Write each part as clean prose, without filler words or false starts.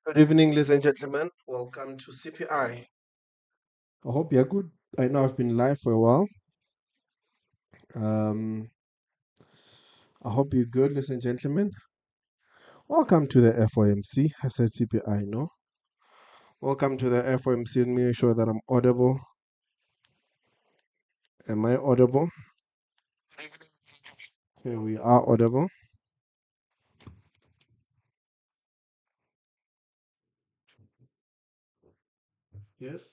Good evening, ladies and gentlemen. Welcome to CPI. I hope you're good. I know I've been live for a while. Um, I hope you're good, ladies and gentlemen. Welcome to the FOMC. I said CPI, no? Welcome to the FOMC. Let me make sure that I'm audible. Am I audible? Okay, we are audible. Yes?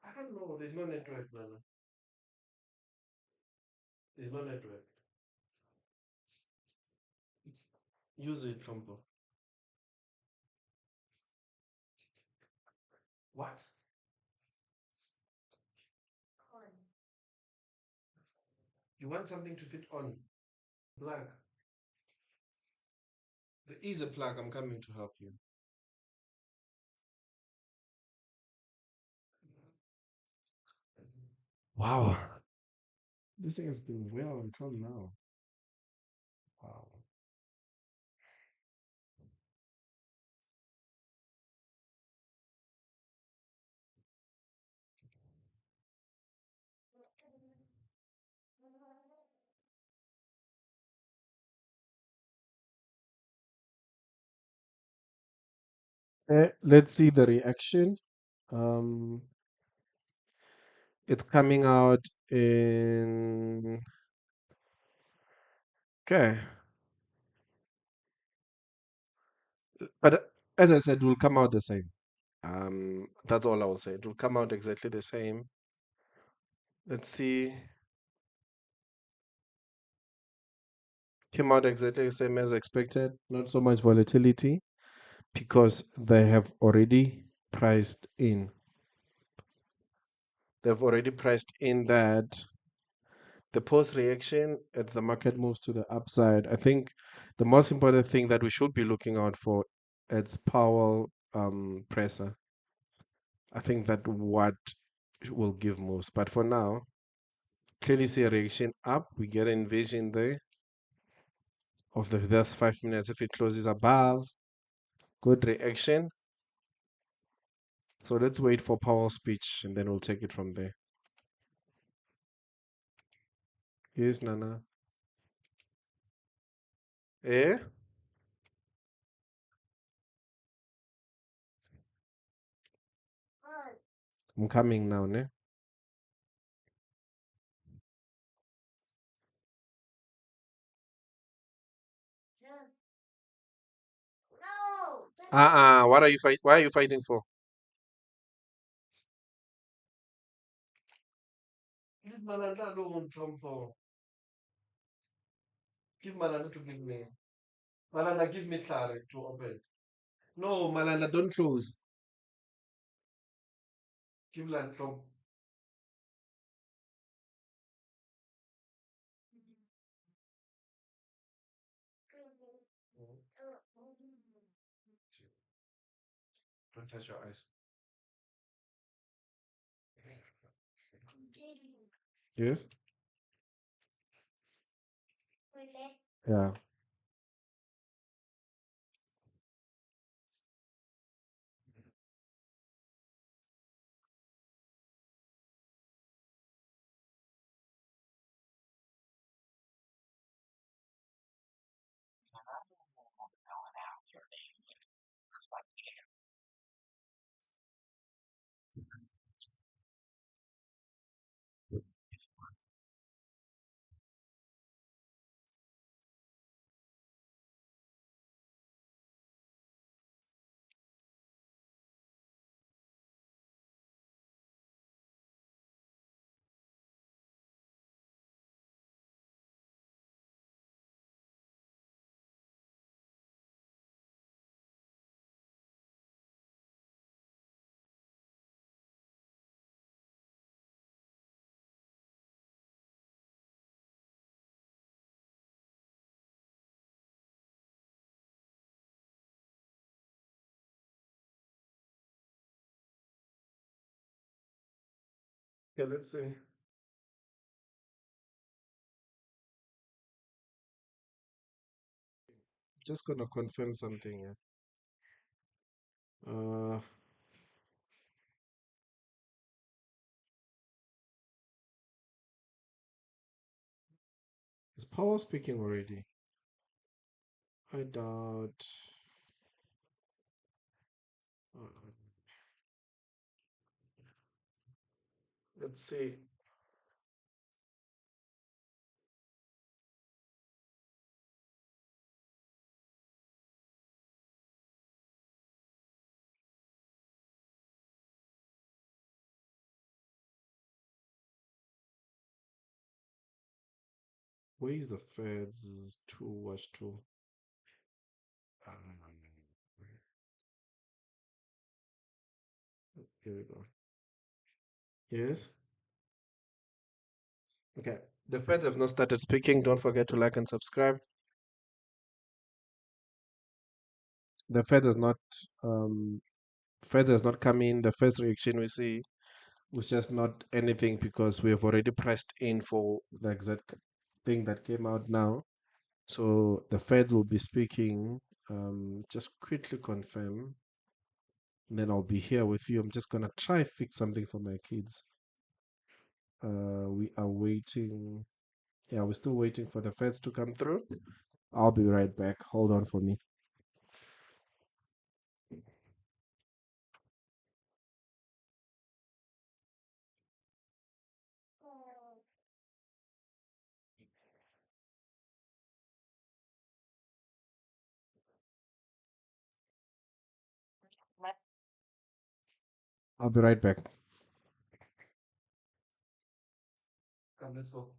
I don't know. There's no network, man. There's no network. Use it, Trumpo. What? You want something to fit on? Plug. There is a plug. I'm coming to help you. Wow. This thing has been well until now. Wow. Let's see the reaction. Um, it's coming out in. Okay. But as I said, it will come out the same. That's all I will say. It will come out exactly the same. Let's see. Came out exactly the same as expected. Not so much volatility because they have already priced in. They've already priced in that the post reaction as the market moves to the upside. I think the most important thing that we should be looking out for is Powell pressure. I think that what will give moves. But for now, clearly see a reaction up. We get an invasion there of the first 5 minutes. If it closes above, good reaction. So let's wait for Powell's speech and then we'll take it from there. Yes, Nana. Eh? I'm coming now, ne? What are you fight? Why are you fighting for? Leave Malanda alone, Trumpo. Give Malanda to give me. Malanda, give me clarity to open. No, Malanda, don't close. Give land Trump. Don't touch your eyes. Yes? Yeah. Okay, let's see. Just gonna confirm something here. Uh, is Power speaking already? I doubt. Uh, let's see. Where is the Fed's two watch two? Um, here we go. Yes. Okay. The Feds have not started speaking. Don't forget to like and subscribe. The Fed has not um Fed has not come in. The first reaction we see was just not anything because we have already pressed in for the exact thing that came out now. So the Feds will be speaking. Just quickly confirm. Then I'll be here with you. I'm just gonna try fix something for my kids. We are waiting. Yeah, we're still waiting for the Feds to come through. I'll be right back. Hold on for me. I'll be right back. Come, let's go.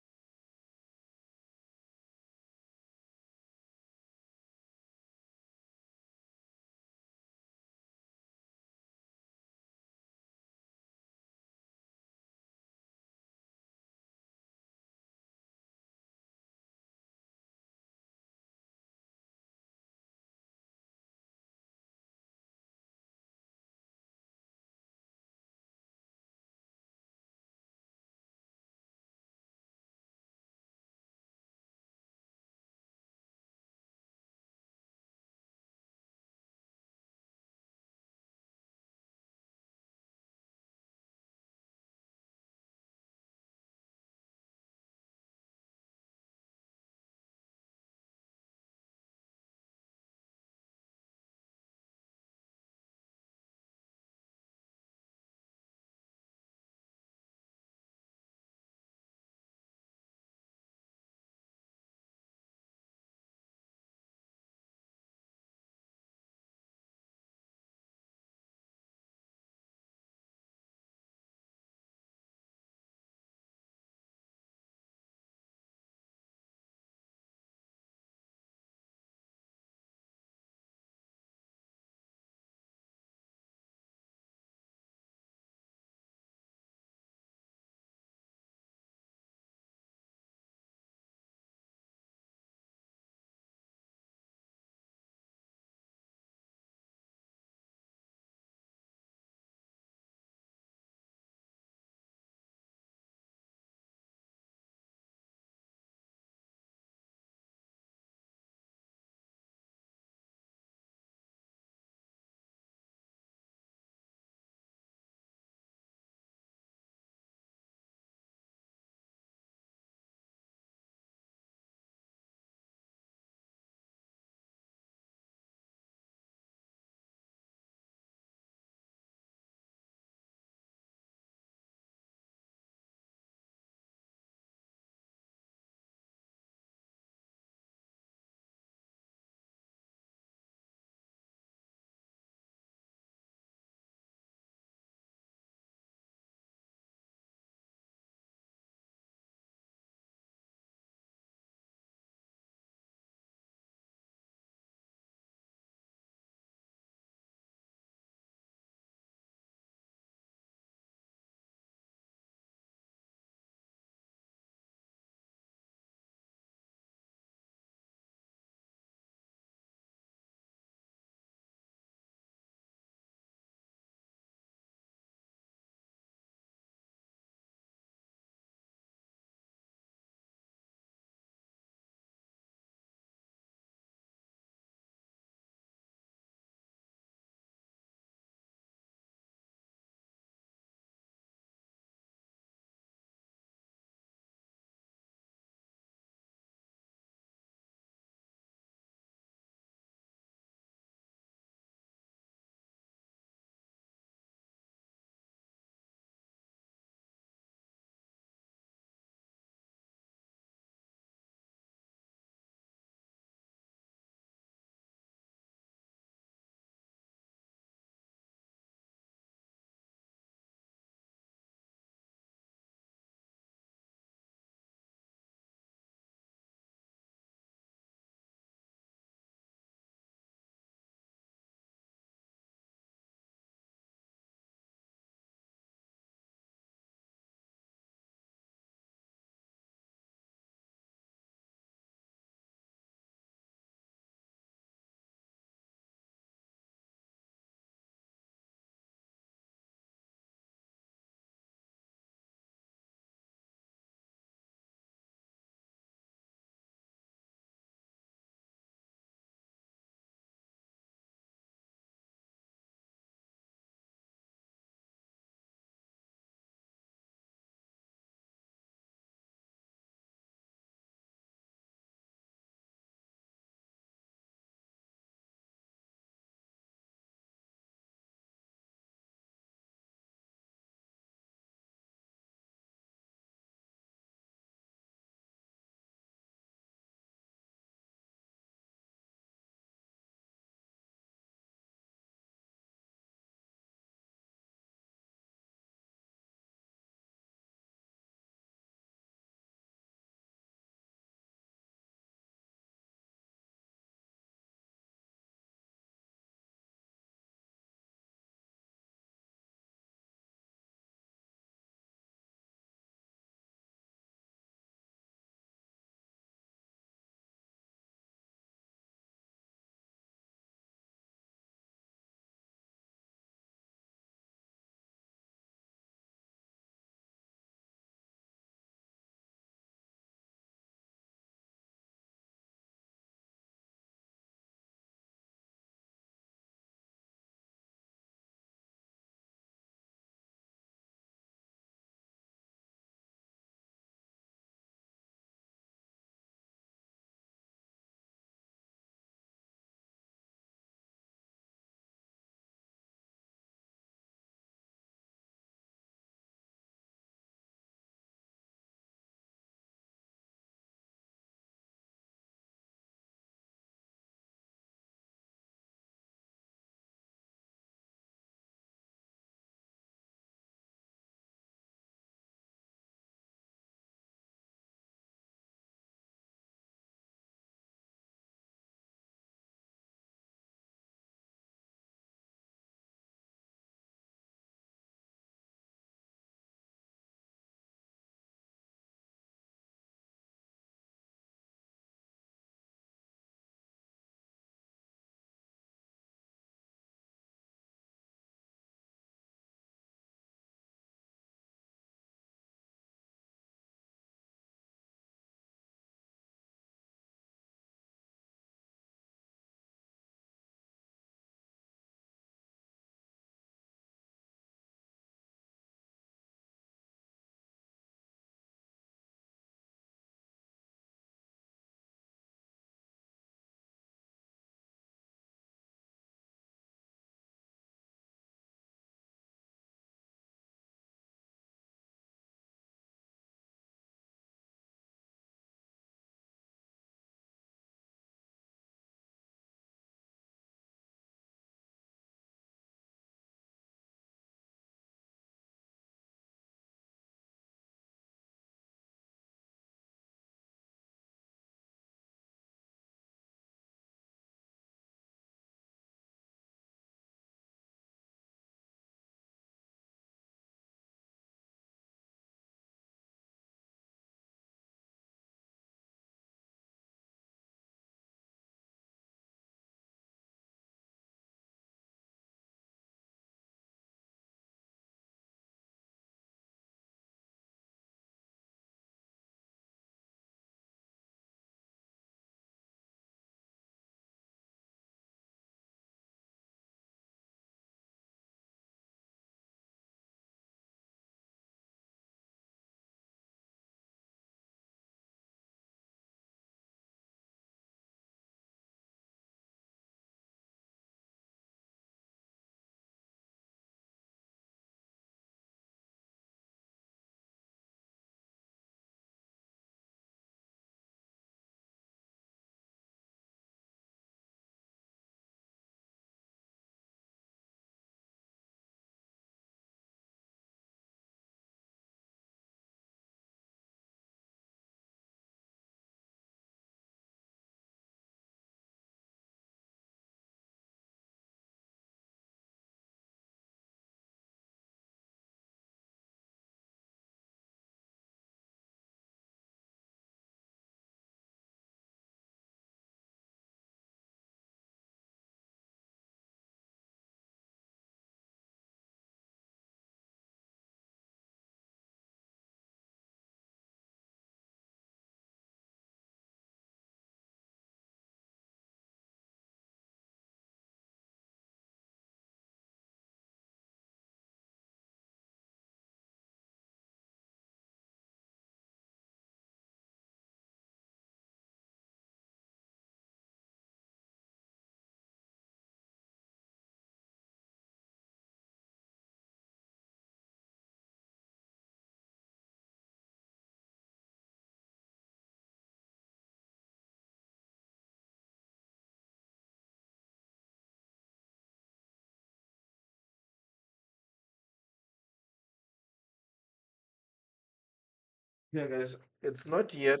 Yeah, guys, it's not yet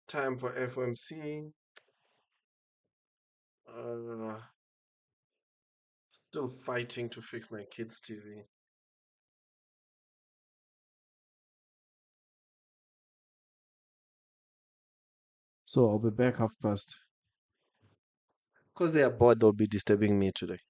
time for FOMC. Uh, Still fighting to fix my kids' TV. So I'll be back half past. Because they are bored, they'll be disturbing me today.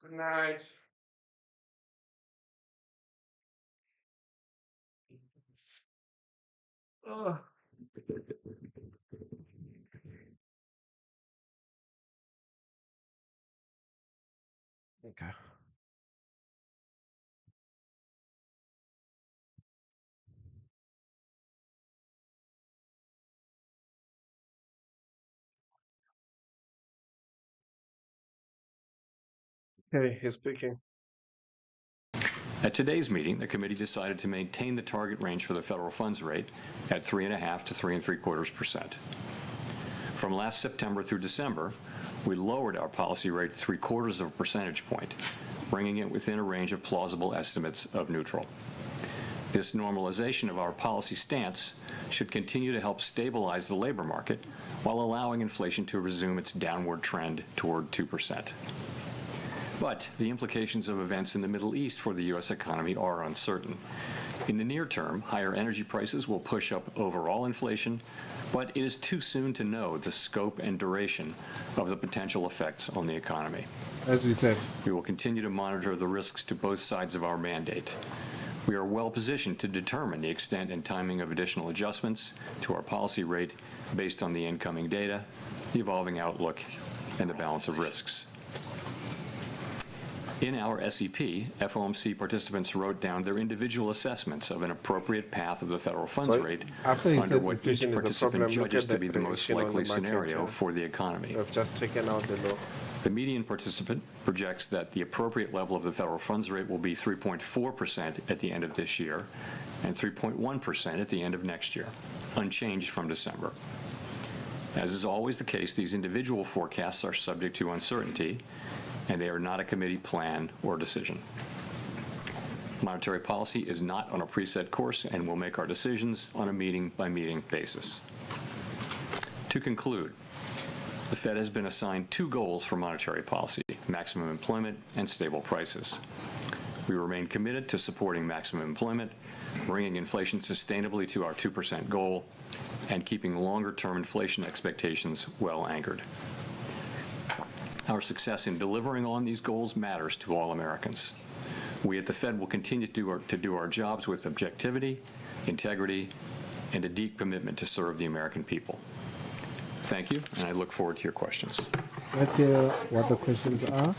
Good night. Oh. Okay. Okay, he's speaking. At today's meeting, the committee decided to maintain the target range for the federal funds rate at 3.5 to 3.75%. From last September through December, we lowered our policy rate 0.75 of a percentage point, bringing it within a range of plausible estimates of neutral. This normalization of our policy stance should continue to help stabilize the labor market while allowing inflation to resume its downward trend toward 2%. But the implications of events in the Middle East for the U.S. economy are uncertain. In the near term, higher energy prices will push up overall inflation, but it is too soon to know the scope and duration of the potential effects on the economy. As we said, we will continue to monitor the risks to both sides of our mandate. We are well positioned to determine the extent and timing of additional adjustments to our policy rate based on the incoming data, the evolving outlook, and the balance of risks. In our SEP, FOMC participants wrote down their individual assessments of an appropriate path of the federal funds rate under what each participant judges to be the most likely scenario for the economy. We've just taken out the low. The median participant projects that the appropriate level of the federal funds rate will be 3.4% at the end of this year and 3.1% at the end of next year, unchanged from December. As is always the case, these individual forecasts are subject to uncertainty, and they are not a committee plan or decision. Monetary policy is not on a preset course, and we'll make our decisions on a meeting-by-meeting basis. To conclude, the Fed has been assigned two goals for monetary policy: maximum employment and stable prices. We remain committed to supporting maximum employment, bringing inflation sustainably to our 2% goal, and keeping longer-term inflation expectations well anchored. Our success in delivering on these goals matters to all Americans. We at the Fed will continue to do our jobs with objectivity, integrity, and a deep commitment to serve the American people. Thank you, and I look forward to your questions. Let's hear what the questions are.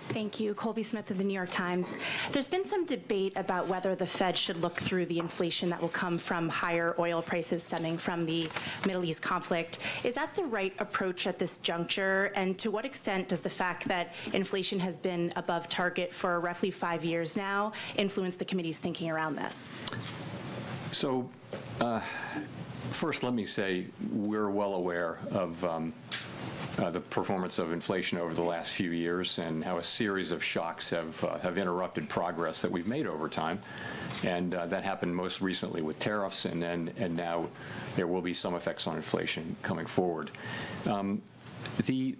Thank you. Colby Smith of the New York Times. There's been some debate about whether the Fed should look through the inflation that will come from higher oil prices stemming from the Middle East conflict. Is that the right approach at this juncture? And to what extent does the fact that inflation has been above target for roughly 5 years now influence the committee's thinking around this? So, first, let me say we're well aware of the performance of inflation over the last few years and how a series of shocks have interrupted progress that we've made over time. And that happened most recently with tariffs, and now there will be some effects on inflation coming forward. The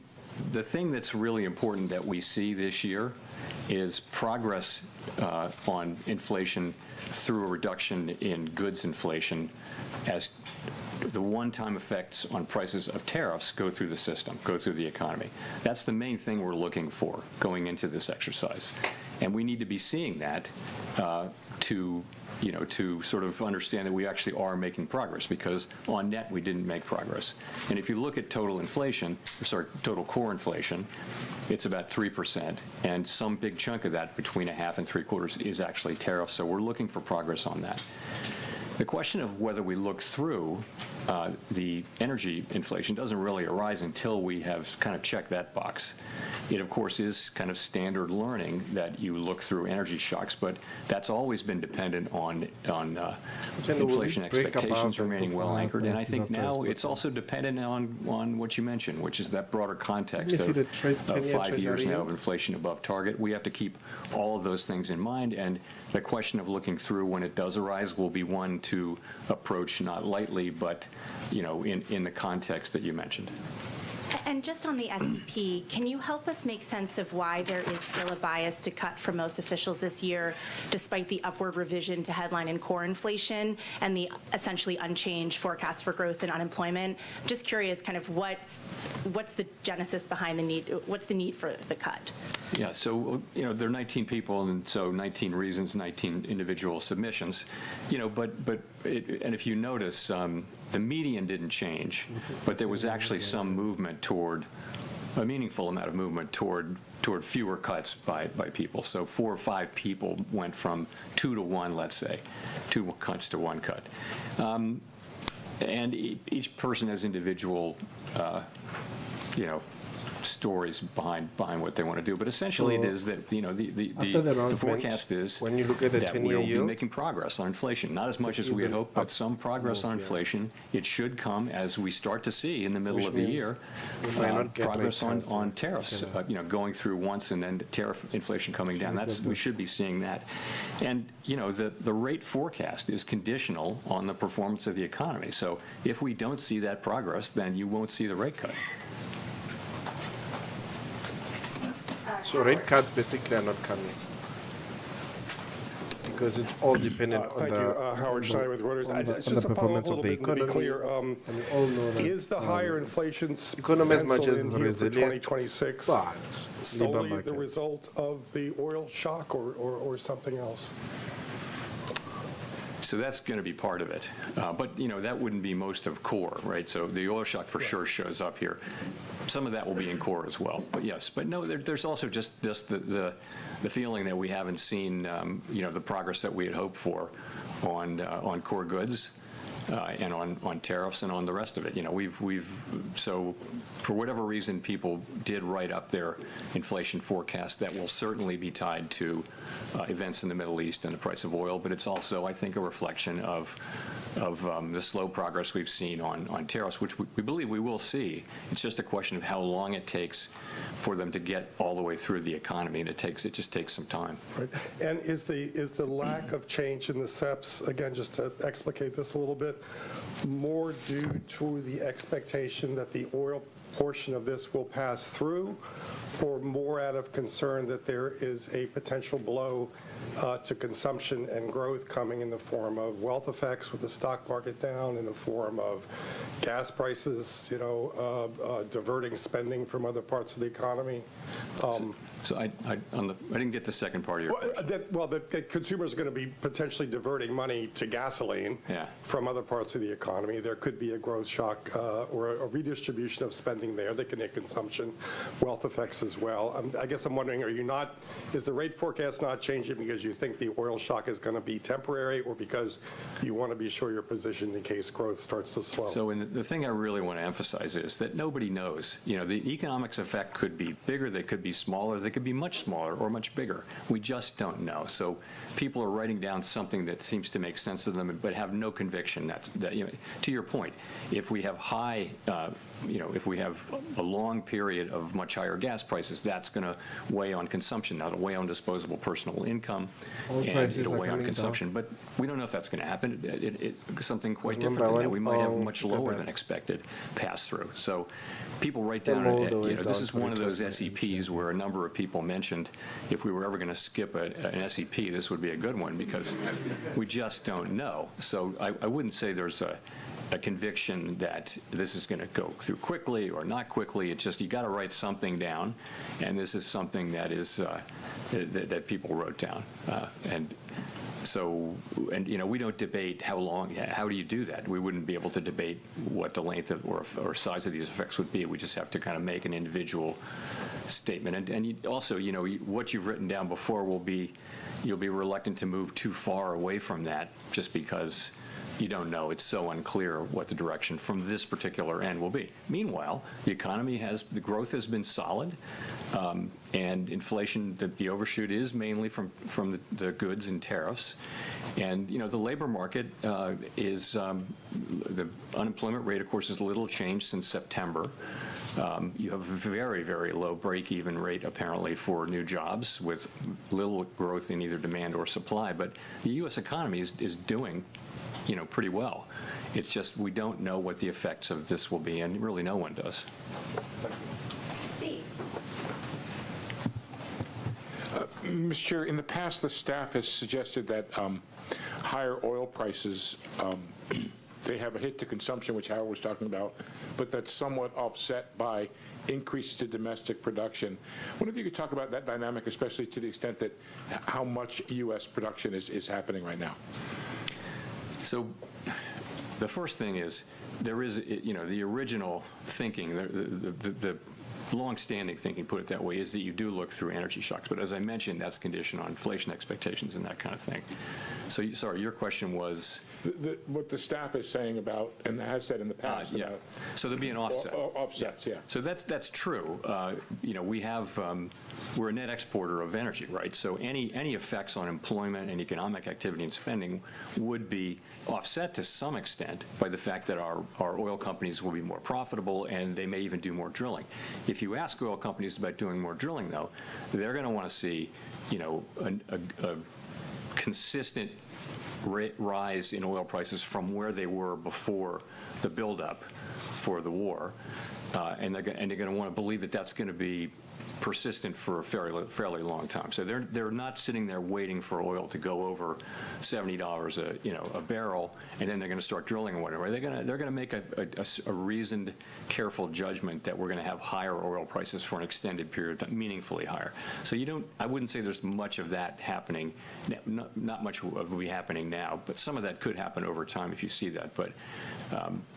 thing that's really important that we see this year is progress on inflation through a reduction in goods inflation as the one-time effects on prices of tariffs go through the system, go through the economy. That's the main thing we're looking for going into this exercise. And we need to be seeing that to sort of understand that we actually are making progress, because on net we didn't make progress. And if you look at total core inflation, it's about 3%, and some big chunk of that, between 1/2 and 3/4, is actually tariffs. So we're looking for progress on that. The question of whether we look through the energy inflation doesn't really arise until we have kind of checked that box. It, of course, is kind of standard learning that you look through energy shocks, but that's always been dependent on inflation expectations remaining well anchored. And I think now it's also dependent on what you mentioned, which is that broader context of 5 years now of inflation above target. We have to keep all of those things in mind, and the question of looking through when it does arise will be one to approach not lightly, but in the context that you mentioned. And just on the SEP, can you help us make sense of why there is still a bias to cut for most officials this year, despite the upward revision to headline and core inflation and the essentially unchanged forecast for growth and unemployment? I'm just curious kind of what what's the genesis behind the need? What's the need for the cut? Yeah, so, there are 19 people, and so 19 reasons, 19 individual submissions, and if you notice, the median didn't change, but there was actually some movement toward, a meaningful amount of movement toward fewer cuts by people. So 4 or 5 people went from 2 to 1, let's say, 2 cuts to 1 cut. And each person has individual, stories behind what they want to do. But essentially, So it is that after the the forecast is when you look at the that 10-year we'll be yield, making progress on inflation. Not as much as we had hoped, but some progress on inflation. It should come as we start to see in the middle Which of the means year we might not get progress rate cuts on tariffs. Going through once and then tariff inflation coming down. We should be seeing that. And the rate forecast is conditional on the performance of the economy. So if we don't see that progress, then you won't see the rate cut. so rate cuts basically are not coming because it's all dependent on Thank the you, Howard Schneider with Reuters. on Just the to follow up performance a of little the bit to be economy. clear, And we all know that is the higher inflation economy as much penciled as in here for resilient, 2026 but labor solely the market. result of the oil shock or something else? So that's going to be part of it. But, that wouldn't be most of core, right? So the oil shock for sure shows up here. Some of that will be in core as well. But yes, but no, there's also just the feeling that we haven't seen, the progress that we had hoped for on core goods. And on tariffs and on the rest of it. So for whatever reason, people did write up their inflation forecast. That will certainly be tied to events in the Middle East and the price of oil, but it's also, I think, a reflection of the slow progress we've seen on tariffs, which we believe we will see. It's just a question of how long it takes for them to get all the way through the economy, and it just takes some time. Right. And is the lack of change in the SEPs, again, just to explicate this a little bit, more due to the expectation that the oil portion of this will pass through, or more out of concern that there is a potential blow to consumption and growth coming in the form of wealth effects with the stock market down, in the form of gas prices, diverting spending from other parts of the economy? So I didn't get the second part of your question. The consumers are going to be potentially diverting money to gasoline from other parts of the economy. There could be a growth shock or a redistribution of spending there that can hit consumption, wealth effects as well. I guess I'm wondering, is the rate forecast not changing because you think the oil shock is going to be temporary, or because you want to be sure you're positioned in case growth starts to slow? So the thing I really want to emphasize is that nobody knows. The economics effect could be bigger, they could be smaller, they could be much smaller or much bigger. We just don't know. So people are writing down something that seems to make sense to them, but have no conviction that to your point, if we have if we have a long period of much higher gas prices, that's going to weigh on consumption. That'll weigh on disposable personal income, and it'll weigh on consumption. But we don't know if that's going to happen. Something quite different than that. We might have much lower than expected pass-through. So people write down, this is one of those SEPs where a number of people mentioned if we were ever going to skip an SEP, this would be a good one, because we just don't know. So I wouldn't say there's a conviction that this is going to go through quickly or not quickly. It's just you got to write something down, and this is something that is that people wrote down. We don't debate how long. How do you do that? We wouldn't be able to debate what the length of or size of these effects would be. We just have to kind of make an individual statement. And also, what you've written down before you'll be reluctant to move too far away from that, just because you don't know. It's so unclear what the direction from this particular end will be. Meanwhile, the growth has been solid, and inflation, the overshoot is mainly from the goods and tariffs. And, the labor market is, the unemployment rate, of course, is little changed since September. You have a very, very low break-even rate, apparently, for new jobs, with little growth in either demand or supply. But the U.S. economy is doing pretty well. It's just we don't know what the effects of this will be, and really no one does. Steve. Mr. Chair, in the past, the staff has suggested that higher oil prices, they have a hit to consumption, which Howard was talking about, but that's somewhat offset by increases to domestic production. I wonder if you could talk about that dynamic, especially to the extent that how much U.S. production is happening right now. So the first thing is, there is, the original thinking, the long-standing thinking, put it that way, is that you do look through energy shocks. But as I mentioned, that's conditioned on inflation expectations and that kind of thing. So, sorry, your question was? What the staff is saying about, and has said in the past, Yeah. about So there'll be an offset. offsets, yeah. So that's true. We have, we're a net exporter of energy, right? So any effects on employment and economic activity and spending would be offset to some extent by the fact that our oil companies will be more profitable, and they may even do more drilling. If you ask oil companies about doing more drilling, though, they're going to want to see, a consistent rise in oil prices from where they were before the buildup for the war, and they're going to want to believe that that's going to be persistent for a fairly long time. So they're not sitting there waiting for oil to go over $70 a barrel, and then they're going to start drilling or whatever. They're going to make a reasoned, careful judgment that we're going to have higher oil prices for an extended period, meaningfully higher. So I wouldn't say there's much of that happening. Not much will be happening now, but some of that could happen over time if you see that. But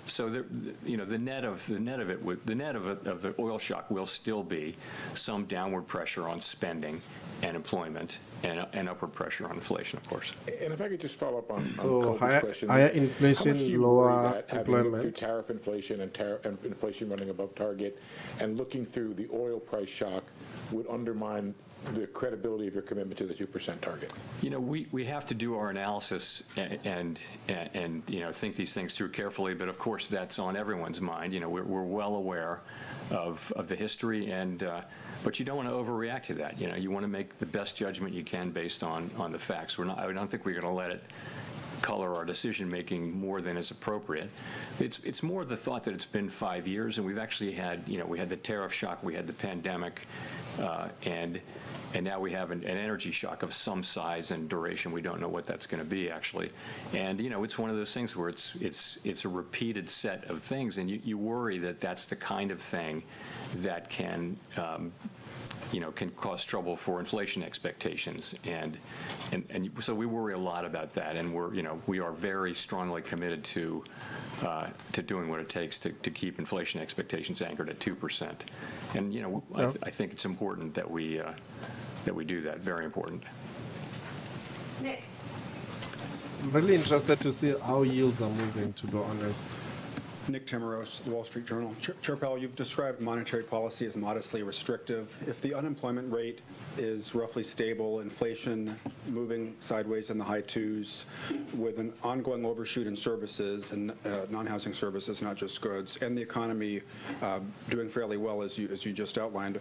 so the net of the oil shock will still be some downward pressure on spending and employment, and upward pressure on inflation, of course. And if I could just follow up on So Colby's question. higher how much do inflation, you lower worry that, having looked through employment. tariff inflation and inflation running above target, and looking through the oil price shock would undermine the credibility of your commitment to the 2% target? We have to do our analysis and think these things through carefully, but of course that's on everyone's mind. We're well aware of the history, but you don't want to overreact to that. You want to make the best judgment you can based on the facts. I don't think we're going to let it color our decision-making more than is appropriate. It's more the thought that it's been 5 years, and we've actually had, we had the tariff shock, we had the pandemic, and now we have an energy shock of some size and duration. We don't know what that's going to be, actually. And, it's one of those things where it's a repeated set of things, and you worry that that's the kind of thing that can cause trouble for inflation expectations, and so we worry a lot about that, and we are very strongly committed to doing what it takes to keep inflation expectations anchored at 2%, and I think it's important that we do that. Very important. Nick. I'm really interested to see how yields are moving, to be honest. Nick Timmeros, Wall Street Journal. Chair Powell, you've described monetary policy as modestly restrictive. If the unemployment rate is roughly stable, inflation moving sideways in the high twos, with an ongoing overshoot in services and non-housing services, not just goods, and the economy doing fairly well, as you just outlined,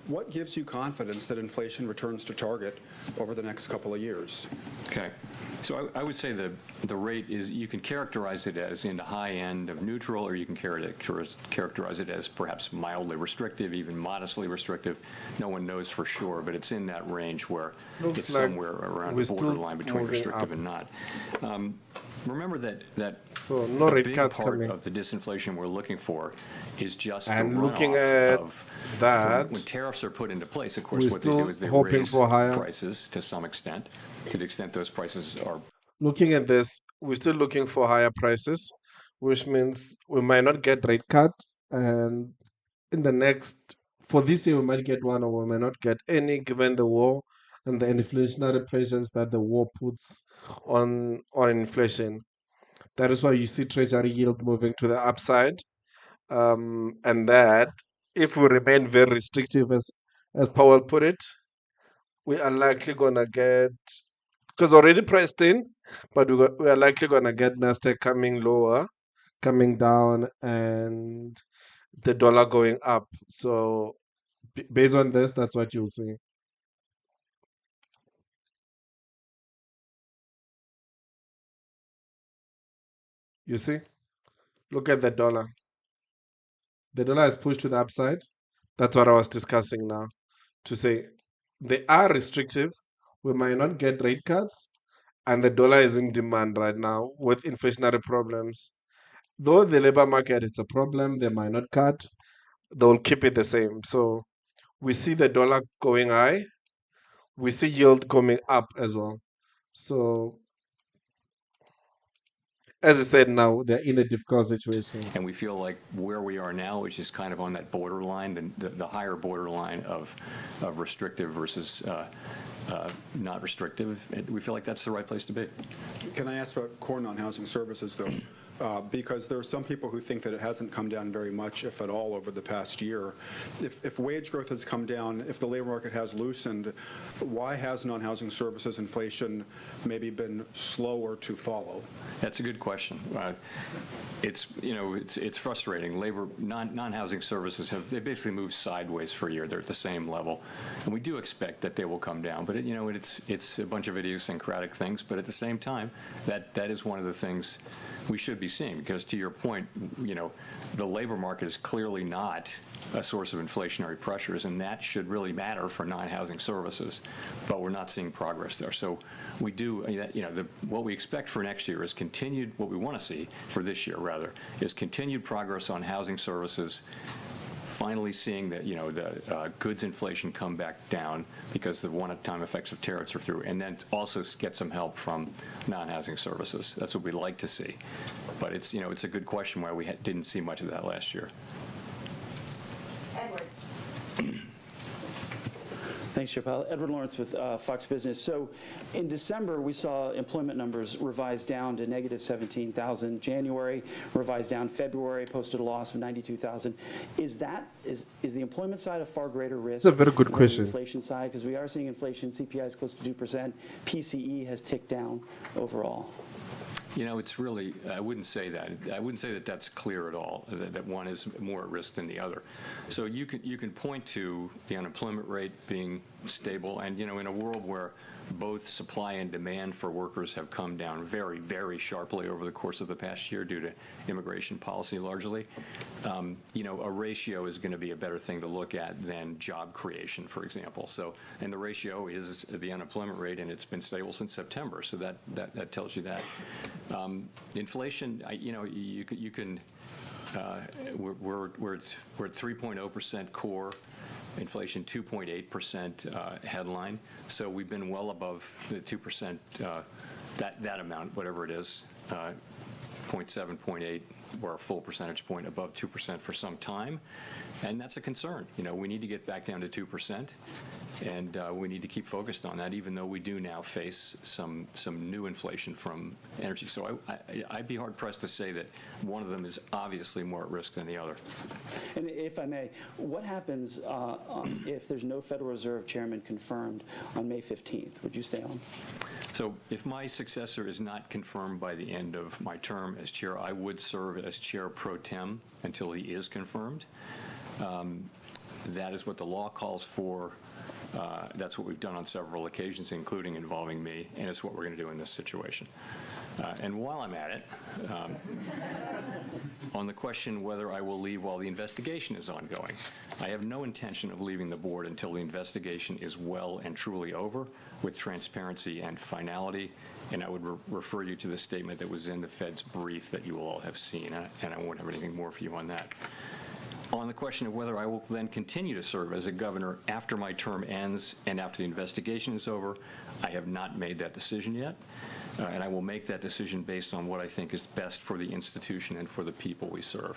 what gives you confidence that inflation returns to target over the next couple of years? Okay. So I would say the rate is, you can characterize it as in the high end of neutral, or you can characterize it as perhaps mildly restrictive, even modestly restrictive. No one knows for sure, but it's in that range where it's like somewhere around the borderline between restrictive and not. Remember that So no a rate big cuts part coming. of the disinflation we're looking for is just And the looking runoff at of that, when tariffs are put into place. Of course, we're what they do still is they hoping raise for higher. prices to some extent. To the extent those prices are Looking at this, we're still looking for higher prices, which means we might not get rate cut, and for this year we might get one, or we might not get any, given the war and the inflationary pressures that the war puts on inflation. That is why you see Treasury yield moving to the upside, and that if we remain very restrictive, as Powell put it, we are likely gonna get, because already priced in, but we are likely gonna get Nasdaq coming lower, coming down, and the dollar going up. So based on this, that's what you'll see. You see, look at the dollar. The dollar is pushed to the upside. That's what I was discussing now, to say they are restrictive. We might not get rate cuts, and the dollar is in demand right now with inflationary problems. though the labor market it's a problem, they might not cut, they'll keep it the same. So we see the dollar going high, we see yield coming up as well. So as I said, now they're in a difficult situation. And we feel like where we are now, which is kind of on that borderline, the higher borderline of restrictive versus not restrictive, we feel like that's the right place to be. Can I ask about core non-housing services, though? Because there are some people who think that it hasn't come down very much, if at all, over the past year. If wage growth has come down, if the labor market has loosened, why has non-housing services inflation maybe been slower to follow? That's a good question. It's frustrating. Non-housing services they basically moved sideways for a year. They're at the same level, and we do expect that they will come down. But it's a bunch of idiosyncratic things. But at the same time, that is one of the things we should be seeing, because to your point, the labor market is clearly not a source of inflationary pressures, and that should really matter for non-housing services, but we're not seeing progress there. So we do, what we expect for next year is what we want to see for this year, rather, is continued progress on housing services, finally seeing that, the goods inflation come back down because the one-time effects of tariffs are through, and then also get some help from non-housing services. That's what we'd like to see. But it's a good question why we didn't see much of that last year. Edward. Thanks, Chair Powell. Edward Lawrence with Fox Business. So in December, we saw employment numbers revised down to negative 17,000. January revised down. February posted a loss of 92,000. Is the employment side a far greater risk? That's a very good than question. The inflation side, because we are seeing inflation. CPI is close to 2%. PCE has ticked down overall. It's really, I wouldn't say that. I wouldn't say that that's clear at all, that one is more at risk than the other. So you can point to the unemployment rate being stable, and, in a world where both supply and demand for workers have come down very, very sharply over the course of the past year due to immigration policy largely, a ratio is going to be a better thing to look at than job creation, for example. So, and the ratio is the unemployment rate, and it's been stable since September. So that tells you that. Inflation, you can. We're at 3.0% core. Inflation 2.8% headline. So we've been well above the 2%, that amount, whatever it is, 0.7, 0.8, or a full percentage point above 2% for some time. And that's a concern. We need to get back down to 2%, and we need to keep focused on that, even though we do now face some new inflation from energy. So I'd be hard-pressed to say that one of them is obviously more at risk than the other. And if I may, what happens if there's no Federal Reserve chairman confirmed on May 15th? Would you stay on? So if my successor is not confirmed by the end of my term as chair, I would serve as chair pro tem until he is confirmed. That is what the law calls for. That's what we've done on several occasions, including involving me, and it's what we're going to do in this situation. And while I'm at it, on the question whether I will leave while the investigation is ongoing, I have no intention of leaving the board until the investigation is well and truly over, with transparency and finality. And I would refer you to the statement that was in the Fed's brief that you all have seen, and I won't have anything more for you on that. On the question of whether I will then continue to serve as a governor after my term ends and after the investigation is over, I have not made that decision yet, and I will make that decision based on what I think is best for the institution and for the people we serve.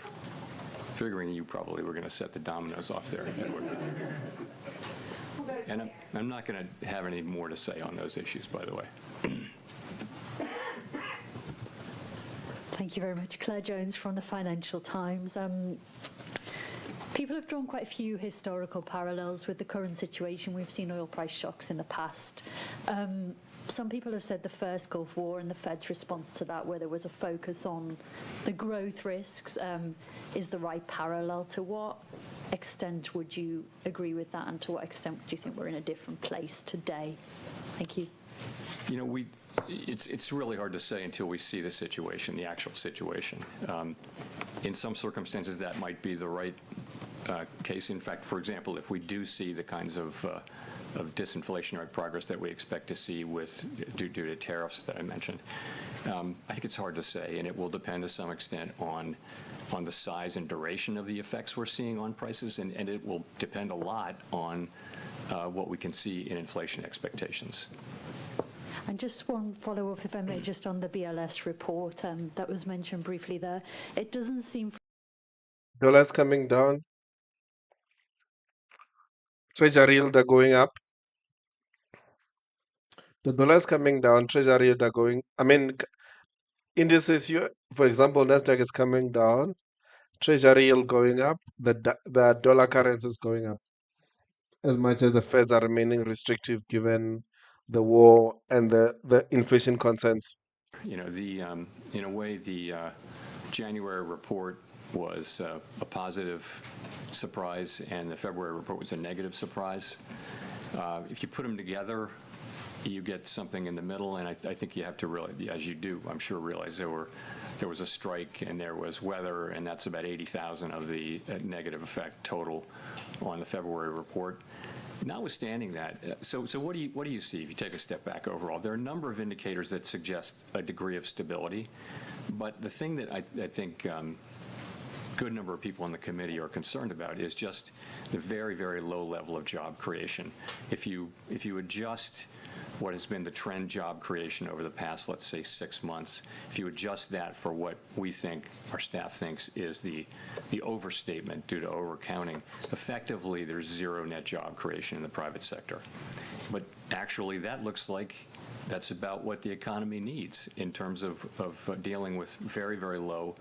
Figuring you probably were going to set the dominoes off there, Edward. And I'm not going to have any more to say on those issues, by the way. Thank you very much. Claire Jones from the Financial Times. People have drawn quite a few historical parallels with the current situation. We've seen oil price shocks in the past. Some people have said the first Gulf War and the Fed's response to that, where there was a focus on the growth risks, is the right parallel. To what extent would you agree with that, and to what extent do you think we're in a different place today? Thank you. It's really hard to say until we see the situation, the actual situation. In some circumstances, that might be the right case. In fact, for example, if we do see the kinds of disinflationary progress that we expect to see due to tariffs that I mentioned. I think it's hard to say, and it will depend to some extent on the size and duration of the effects we're seeing on prices, and it will depend a lot on what we can see in inflation expectations. And just one follow-up, if I may, just on the BLS report that was mentioned briefly there. It doesn't seem Dollars coming down. Treasury yield are going up. The dollars coming down. Treasury yield are going. I mean, indices. For example, Nasdaq is coming down. Treasury yield going up. The dollar currency is going up. As much as the Feds are remaining restrictive given the war and the inflation concerns. You know, in a way, the January report was a positive surprise, and the February report was a negative surprise. If you put them together, you get something in the middle, and I think you have to really, as you do, I'm sure, realize there was a strike and there was weather, and that's about 80,000 of the negative effect total on the February report. Notwithstanding that, so what do you see if you take a step back overall? There are a number of indicators that suggest a degree of stability, but the thing that I think good number of people on the committee are concerned about is just the very, very low level of job creation. If you adjust what has been the trend job creation over the past, let's say, 6 months, if you adjust that for what we think, our staff thinks, is the overstatement due to overcounting, effectively there's zero net job creation in the private sector. But actually that looks like that's about what the economy needs in terms of dealing with very, very low,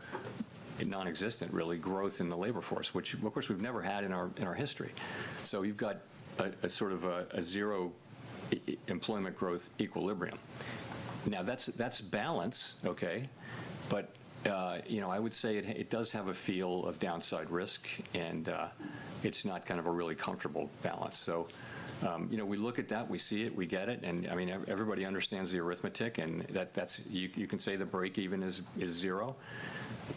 non-existent, really, growth in the labor force, which, of course, we've never had in our history. So you've got a sort of a zero employment growth equilibrium. Now that's balance, okay, but I would say it does have a feel of downside risk, and it's not kind of a really comfortable balance. So we look at that, we see it, we get it, and I mean everybody understands the arithmetic, and that's you can say the break even is zero,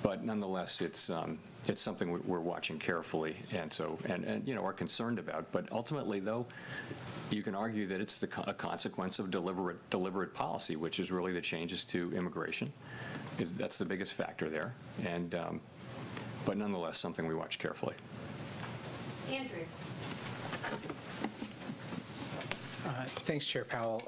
but nonetheless it's something we're watching carefully, and are concerned about. But ultimately, though, you can argue that it's a consequence of deliberate policy, which is really the changes to immigration. That's the biggest factor there, and but nonetheless something we watch carefully. Andrew. Thanks, Chair Powell.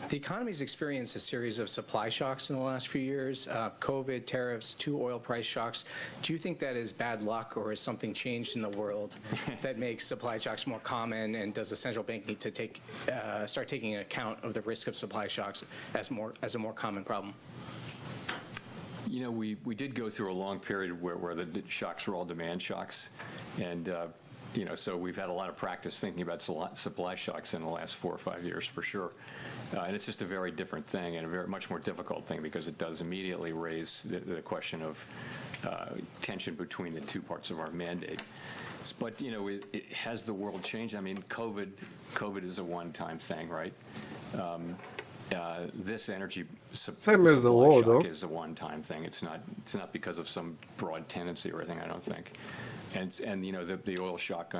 The economy's experienced a series of supply shocks in the last few years, COVID, tariffs, 2 oil price shocks. Do you think that is bad luck, or has something changed in the world that makes supply shocks more common, and does the central bank need to start taking account of the risk of supply shocks as a more common problem? We did go through a long period where the shocks were all demand shocks, and so we've had a lot of practice thinking about supply shocks in the last 4 or 5 years, for sure. And it's just a very different thing, and a much more difficult thing, because it does immediately raise the question of tension between the two parts of our mandate. But has the world changed? I mean, COVID is a one-time thing, right? This energy Same as the war, shock though. is a one-time thing. It's not because of some broad tendency or anything, I don't think. And the oil shock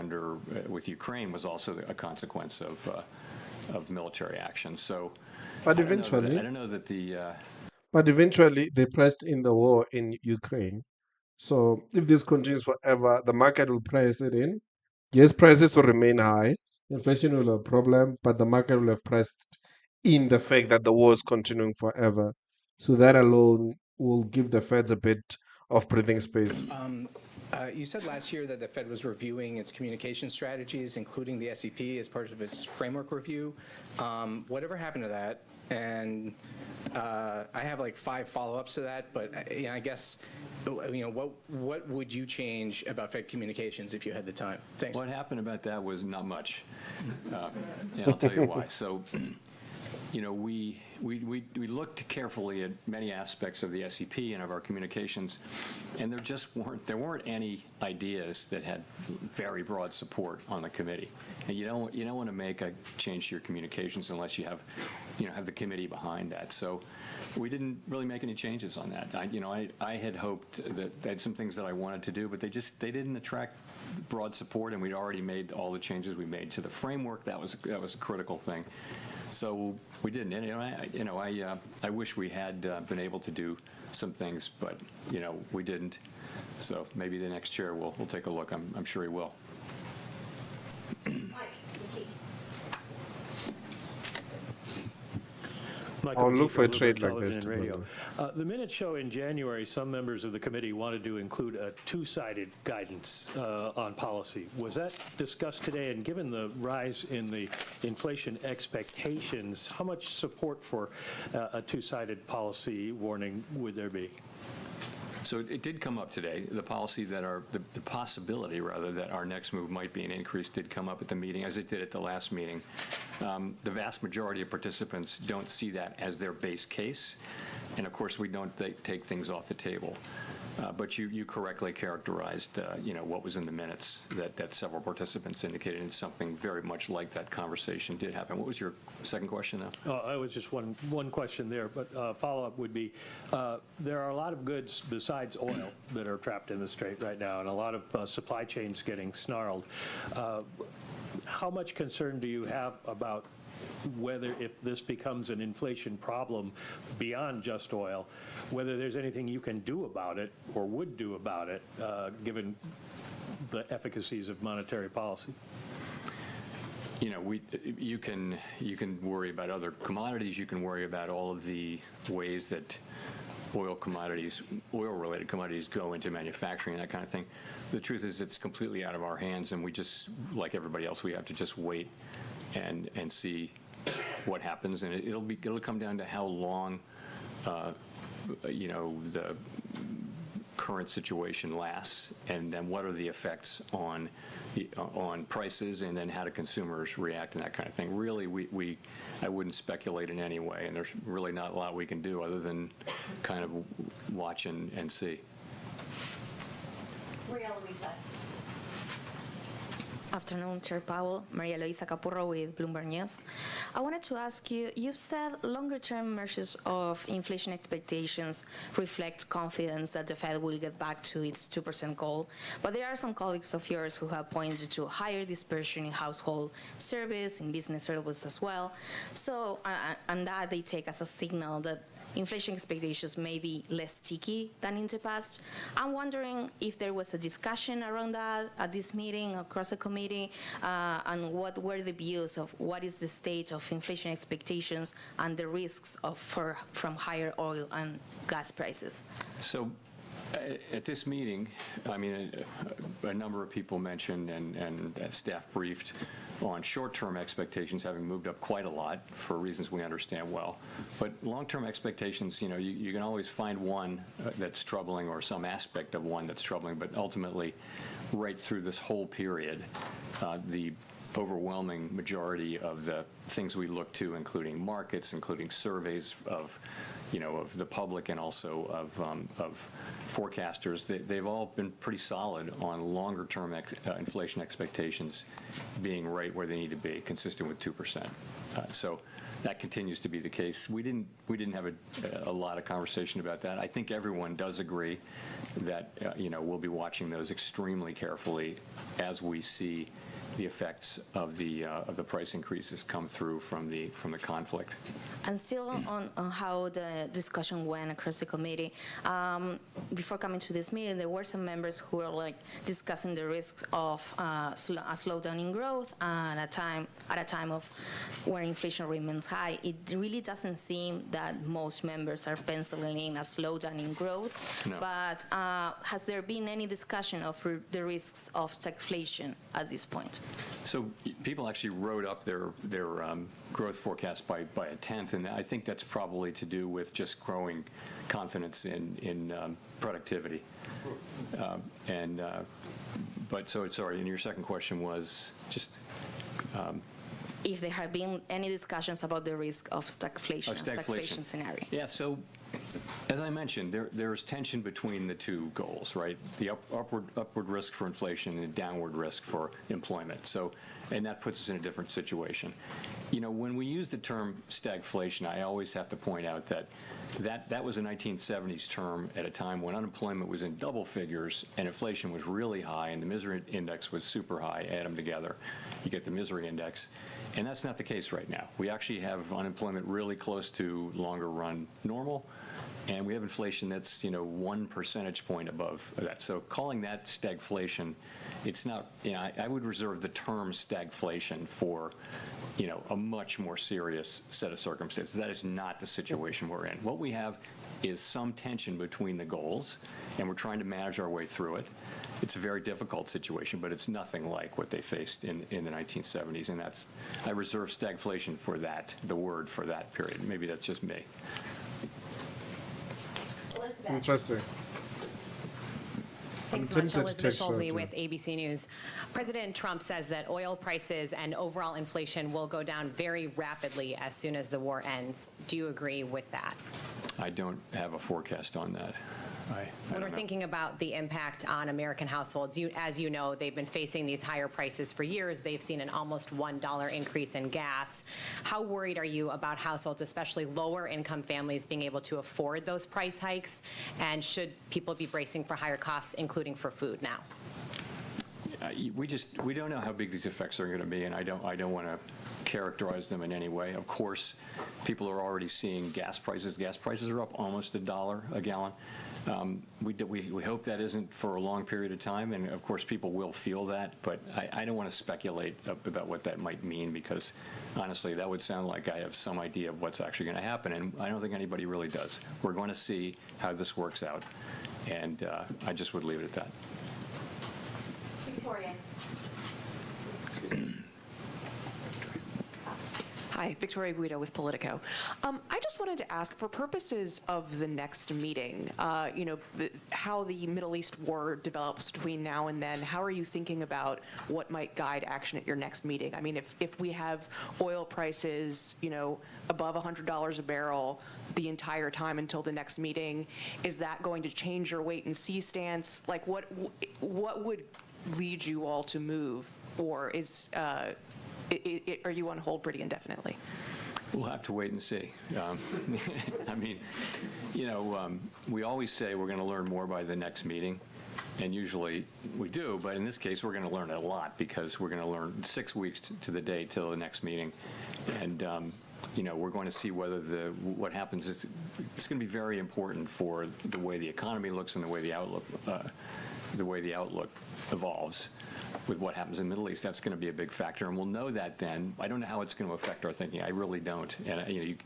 with Ukraine was also a consequence of military action. So, But I eventually, don't know that they priced in the war in Ukraine. So if this continues forever, the market will price it in. Yes, prices will remain high. Inflation will be a problem, but the market will have priced in the fact that the war is continuing forever. So that alone will give the Feds a bit of breathing space. You said last year that the Fed was reviewing its communication strategies, including the SEP, as part of its framework review. Whatever happened to that? And I have like 5 follow-ups to that, but I guess, what would you change about Fed communications if you had the time? Thanks. what happened about that was not much. And I'll tell you why. So, we looked carefully at many aspects of the SEP and of our communications, and there weren't any ideas that had very broad support on the committee. And you don't want to make a change to your communications unless you have the committee behind that. So we didn't really make any changes on that. I had hoped that they had some things that I wanted to do, but they didn't attract broad support, and we'd already made all the changes we made to the framework. That was a critical thing. So we didn't. And, I wish we had been able to do some things, but we didn't. So maybe the next chair will take a look. I'm sure he will. I'll look for a trade like Television this. and radio. The minutes show in January, some members of the committee wanted to include a two-sided guidance on policy. Was that discussed today? And given the rise in the inflation expectations, how much support for a two-sided policy warning would there be? So it did come up today. The policy that the possibility, rather, that our next move might be an increase did come up at the meeting, as it did at the last meeting. The vast majority of participants don't see that as their base case. And of course, we don't take things off the table. But you correctly characterized, what was in the minutes that several participants indicated, and something very much like that conversation did happen. What was your second question, though? I was just one question there, but follow-up would be, there are a lot of goods besides oil that are trapped in the strait right now, and a lot of supply chains getting snarled. How much concern do you have about whether, if this becomes an inflation problem beyond just oil, whether there's anything you can do about it or would do about it, given the efficacies of monetary policy? You can worry about other commodities. You can worry about all of the ways that oil-related commodities go into manufacturing, that kind of thing. The truth is, it's completely out of our hands, and we just, like everybody else, we have to just wait and see what happens, and it'll come down to how long the current situation lasts, and then what are the effects on prices, and then how do consumers react and that kind of thing. Really, I wouldn't speculate in any way, and there's really not a lot we can do other than kind of watch and see. Maria Luisa. Afternoon, Chair Powell. Maria Luisa Capurro with Bloomberg News. I wanted to ask you, you've said longer-term measures of inflation expectations reflect confidence that the Fed will get back to its 2% goal, but there are some colleagues of yours who have pointed to higher dispersion in household service, in business service as well. So, and that they take as a signal that inflation expectations may be less sticky than in the past. I'm wondering if there was a discussion around that at this meeting across the committee, and what were the views of what is the state of inflation expectations and the risks from higher oil and gas prices. So at this meeting, I mean, a number of people mentioned and staff briefed on short-term expectations having moved up quite a lot for reasons we understand well. But long-term expectations, you can always find one that's troubling or some aspect of one that's troubling, but ultimately, right through this whole period, the overwhelming majority of the things we look to, including markets, including surveys of the public and also of forecasters, they've all been pretty solid on longer-term inflation expectations being right where they need to be, consistent with 2%. So that continues to be the case. We didn't have a lot of conversation about that. I think everyone does agree that we'll be watching those extremely carefully as we see the effects of the price increases come through from the conflict. And still on how the discussion went across the committee, before coming to this meeting, there were some members who were discussing the risks of a slowdown in growth, and at a time of where inflation remains high. It really doesn't seem that most members are penciling in a slowdown in growth. No. But has there been any discussion of the risks of stagflation at this point? So people actually wrote up their growth forecast by a tenth, and I think that's probably to do with just growing confidence in productivity. But sorry, and your second question was just. If there have been any discussions about the risk of stagflation scenario. Yeah, so as I mentioned, there's tension between the two goals, right? The upward risk for inflation and downward risk for employment. So, and that puts us in a different situation. You know, when we use the term stagflation, I always have to point out that was a 1970s term at a time when unemployment was in double figures and inflation was really high and the misery index was super high. Add them together, you get the misery index. And that's not the case right now. We actually have unemployment really close to longer run normal, and we have inflation that's, 1 percentage point above that. So calling that stagflation, it's not, I would reserve the term stagflation for, a much more serious set of circumstances. That is not the situation we're in. What we have is some tension between the goals, and we're trying to manage our way through it. It's a very difficult situation, but it's nothing like what they faced in the 1970s, and I reserve stagflation for that, the word for that period. Maybe that's just me. Interesting. Thanks so much, Elizabeth Schulze with ABC News. President Trump says that oil prices and overall inflation will go down very rapidly as soon as the war ends. Do you agree with that? I don't have a forecast on that. When we're thinking about the impact on American households, as you know, they've been facing these higher prices for years. They've seen an almost $1 increase in gas. How worried are you about households, especially lower income families, being able to afford those price hikes? And should people be bracing for higher costs, including for food now? We don't know how big these effects are going to be, and I don't want to characterize them in any way. Of course, people are already seeing gas prices. Gas prices are up almost $1 a gallon. We hope that isn't for a long period of time, and of course people will feel that, but I don't want to speculate about what that might mean, because honestly that would sound like I have some idea of what's actually going to happen, and I don't think anybody really does. We're going to see how this works out, and I just would leave it at that. Victoria. Hi, Victoria Guido with Politico. I just wanted to ask, for purposes of the next meeting, how the Middle East war develops between now and then, how are you thinking about what might guide action at your next meeting? I mean, if we have oil prices, above $100 a barrel the entire time until the next meeting, is that going to change your wait and see stance? Like, what would lead you all to move, or are you on hold pretty indefinitely? We'll have to wait and see. I mean, we always say we're going to learn more by the next meeting, and usually we do, but in this case we're going to learn a lot, because we're going to learn 6 weeks to the day till the next meeting, and we're going to see whether what happens is it's going to be very important for the way the economy looks and the way the outlook evolves with what happens in the Middle East. That's going to be a big factor, and we'll know that then. I don't know how it's going to affect our thinking. I really don't. And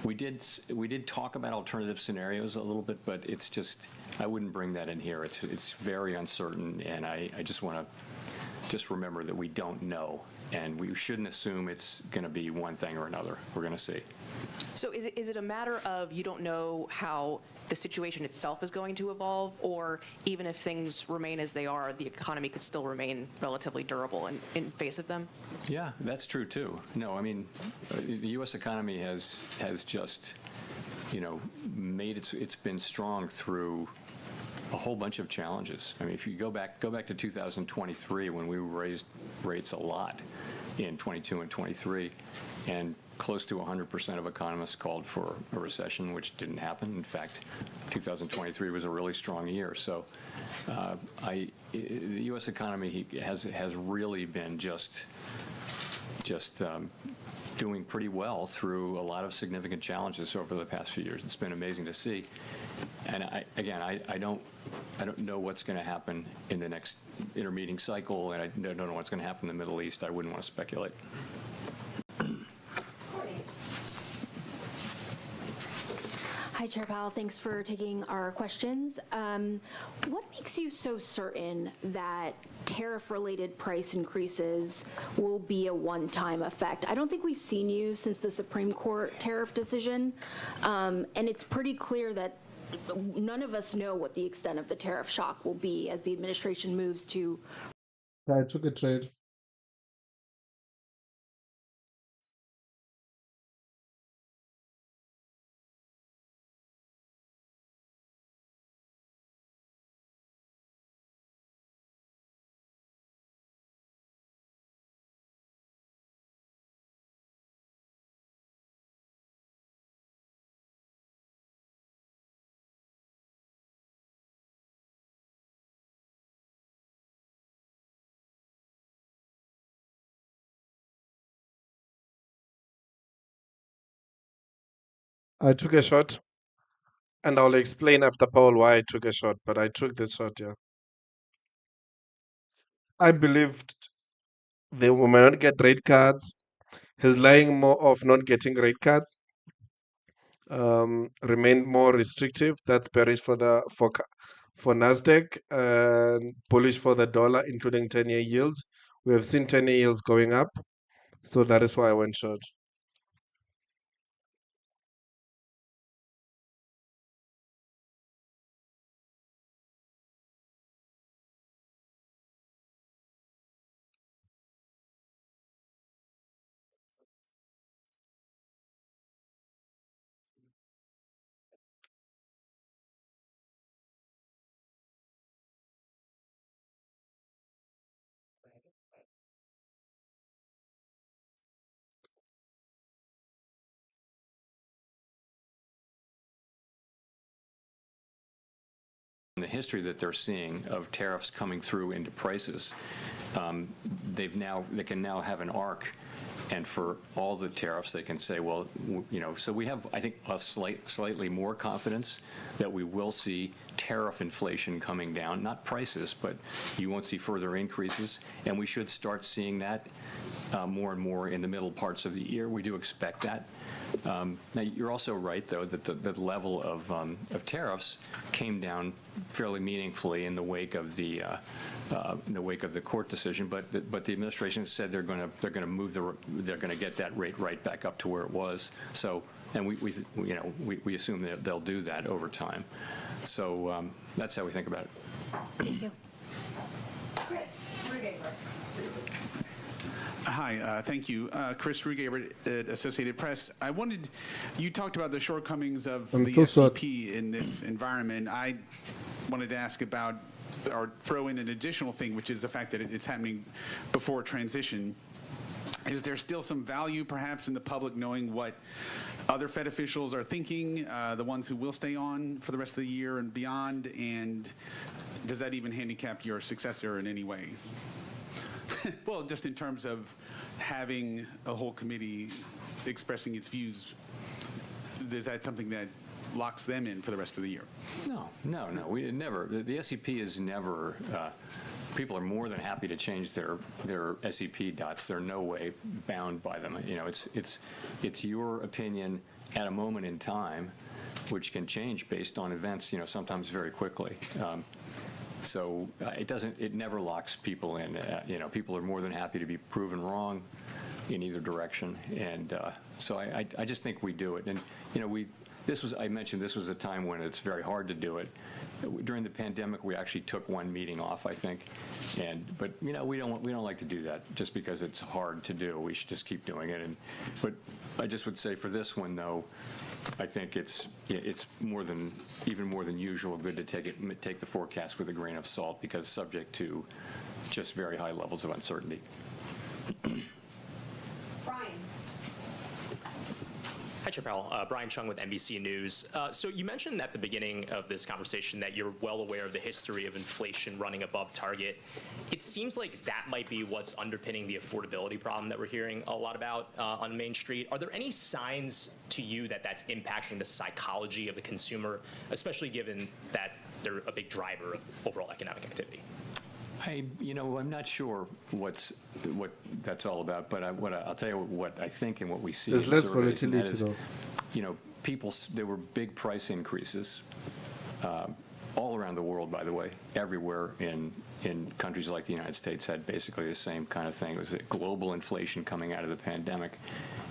we did talk about alternative scenarios a little bit, but it's just, I wouldn't bring that in here. It's very uncertain, and I just want to remember that we don't know, and we shouldn't assume it's going to be one thing or another. We're going to see. So is it a matter of you don't know how the situation itself is going to evolve, or even if things remain as they are, the economy could still remain relatively durable in face of them? Yeah, that's true too. No, I mean, the U.S. economy has just, made it's been strong through a whole bunch of challenges. I mean, if you go back to 2023, when we raised rates a lot in 22 and 23, and close to 100% of economists called for a recession, which didn't happen. In fact, 2023 was a really strong year. So the U.S. economy has really been just doing pretty well through a lot of significant challenges over the past few years. It's been amazing to see. And I don't know what's going to happen in the next intermeeting cycle, and I don't know what's going to happen in the Middle East. I wouldn't want to speculate. Hi, Chair Powell. Thanks for taking our questions. What makes you so certain that tariff-related price increases will be a one-time effect? I don't think we've seen you since the Supreme Court tariff decision, and it's pretty clear that none of us know what the extent of the tariff shock will be as the administration moves to. I took a trade. I took a shot, and I'll explain after Paul why I took a shot, but I took this shot, yeah. I believed they might not get rate cards. He's lying more of not getting rate cards. Remain more restrictive. That's bearish for for Nasdaq and bullish for the dollar, including 10-year yields. We have seen 10-year yields going up, so that is why I went short. The history that they're seeing of tariffs coming through into prices, they can now have an arc, and for all the tariffs, they can say, well, so we have, I think, a slightly more confidence that we will see tariff inflation coming down, not prices, but you won't see further increases, and we should start seeing that more and more in the middle parts of the year. We do expect that. Now, you're also right, though, that the level of tariffs came down fairly meaningfully in the wake of the court decision. But the administration said they're going to get that rate right back up to where it was. So, and we assume that they'll do that over time. So that's how we think about it. Thank you. Hi, thank you. Chris Rugaber at Associated Press. You talked about the shortcomings of the SCP in this environment. I wanted to ask about, or throw in an additional thing, which is the fact that it's happening before transition. Is there still some value, perhaps, in the public knowing what other Fed officials are thinking, the ones who will stay on for the rest of the year and beyond? And does that even handicap your successor in any way? Well, just in terms of having a whole committee expressing its views, is that something that locks them in for the rest of the year? No. We never. The SEP is never. People are more than happy to change their SEP dots. They're no way bound by them. It's your opinion at a moment in time, which can change based on events. Sometimes very quickly. So it never locks people in. People are more than happy to be proven wrong in either direction. And so I just think we do it. And, I mentioned this was a time when it's very hard to do it. During the pandemic, we actually took one meeting off, I think. But we don't like to do that just because it's hard to do. We should just keep doing it. But I just would say for this one, though, I think it's even more than usual good to take the forecast with a grain of salt, because subject to just very high levels of uncertainty. Hi, Chair Powell. Brian Chung with NBC News. So you mentioned at the beginning of this conversation that you're well aware of the history of inflation running above target. It seems like that might be what's underpinning the affordability problem that we're hearing a lot about on Main Street. Are there any signs to you that that's impacting the psychology of the consumer, especially given that they're a big driver of overall economic activity? I'm not sure what that's all about, but I'll tell you what I think and what we see. There's less volatility, though. There were big price increases all around the world, by the way. Everywhere in countries like the United States had basically the same kind of thing. It was a global inflation coming out of the pandemic.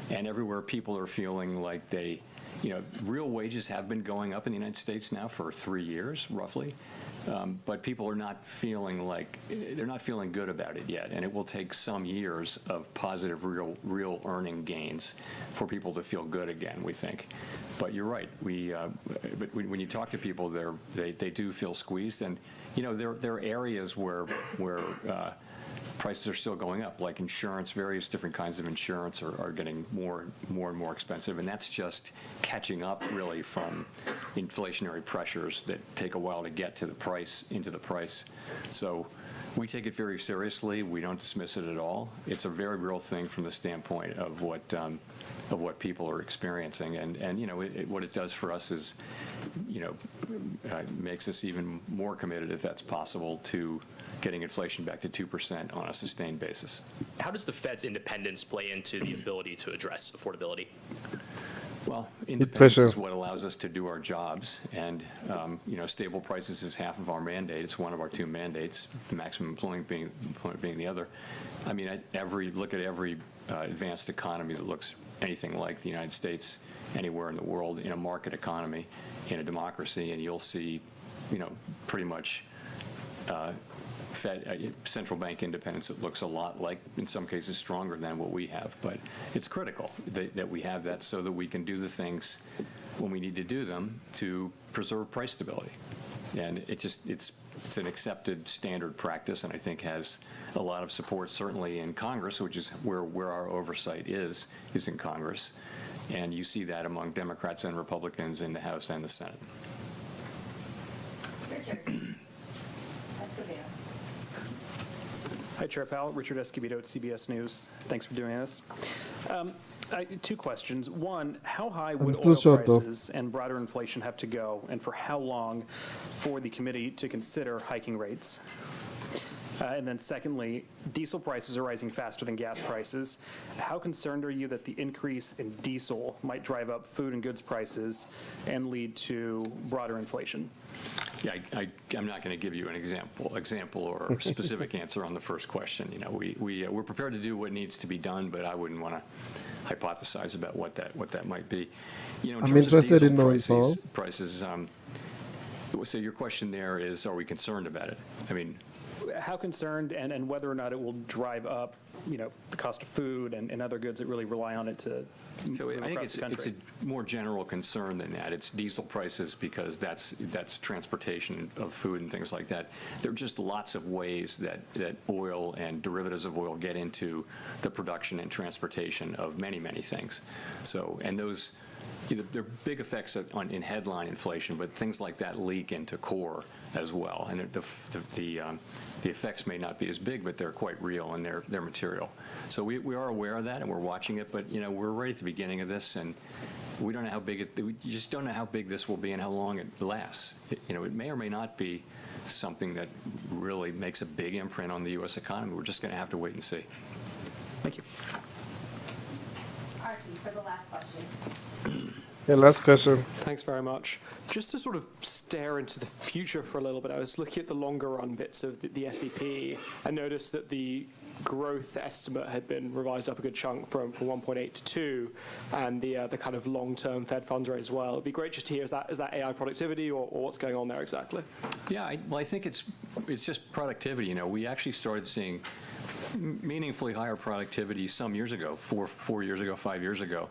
And everywhere people are feeling like real wages have been going up in the United States now for 3 years, roughly. But people are not feeling good about it yet, and it will take some years of positive, real earning gains for people to feel good again, we think. But you're right. But when you talk to people, they do feel squeezed, and there are areas where prices are still going up, like insurance. Various different kinds of insurance are getting more and more expensive, and that's just catching up really from inflationary pressures that take a while to get to into the price. So We take it very seriously. We don't dismiss it at all. It's a very real thing from the standpoint of what people are experiencing, and you know, what it does for us is, you know, makes us even more committed, if that's possible, to getting inflation back to 2% on a sustained basis. How does the Fed's independence play into the ability to address affordability? Well, independence is what allows us to do our jobs, and you know, stable prices is half of our mandate. It's one of our two mandates, maximum employment being the other. I mean, look at every advanced economy that looks anything like the United States anywhere in the world, in a market economy, in a democracy, and you'll see, you know, pretty much central bank independence that looks a lot like, in some cases, stronger than what we have. But it's critical that we have that so that we can do the things when we need to do them to preserve price stability. And it's an accepted standard practice, and I think has a lot of support, certainly in Congress, which is where our oversight is in Congress. And you see that among Democrats and Republicans in the House and the Senate. Hi, Chair Powell. Richard Escobedo at CBS News. Thanks for doing this. Two questions. One, how high would oil prices and broader inflation have to go, and for how long, for the committee to consider hiking rates? And then secondly, diesel prices are rising faster than gas prices. How concerned are you that the increase in diesel might drive up food and goods prices and lead to broader inflation? Yeah, I'm not going to give you an example or specific answer on the first question. You know, we're prepared to do what needs to be done, but I wouldn't want to hypothesize about what that might be. You know, in I'm terms interested of in knowing prices. So your question there is, are we concerned about it? I mean, how concerned, and whether or not it will drive up, you know, the cost of food and other goods that really rely on it to so move I think across the country. it's a more general concern than that. It's diesel prices, because that's transportation of food and things like that. There are just lots of ways that oil and derivatives of oil get into the production and transportation of many things. So, and those, there are big effects in headline inflation, but things like that leak into core as well. And the effects may not be as big, but they're quite real, and they're material. So we are aware of that, and we're watching it. But you know, we're right at the beginning of this, and we don't know how big we just don't know how big this will be and how long it lasts. You know, it may or may not be something that really makes a big imprint on the U.S. economy. We're just going to have to wait and see. Thank you. Archie, for the last question. Yeah, last question. Thanks very much. Just to sort of stare into the future for a little bit, I was looking at the longer run bits of the SEP and noticed that the growth estimate had been revised up a good chunk from 1.8 to 2, and the kind of long-term Fed funds rate as well. It'd be great just to hear, is that AI productivity or what's going on there exactly? Yeah, well, I think it's just productivity. You know, we actually started seeing meaningfully higher productivity some years ago, 4 years ago, 5 years ago,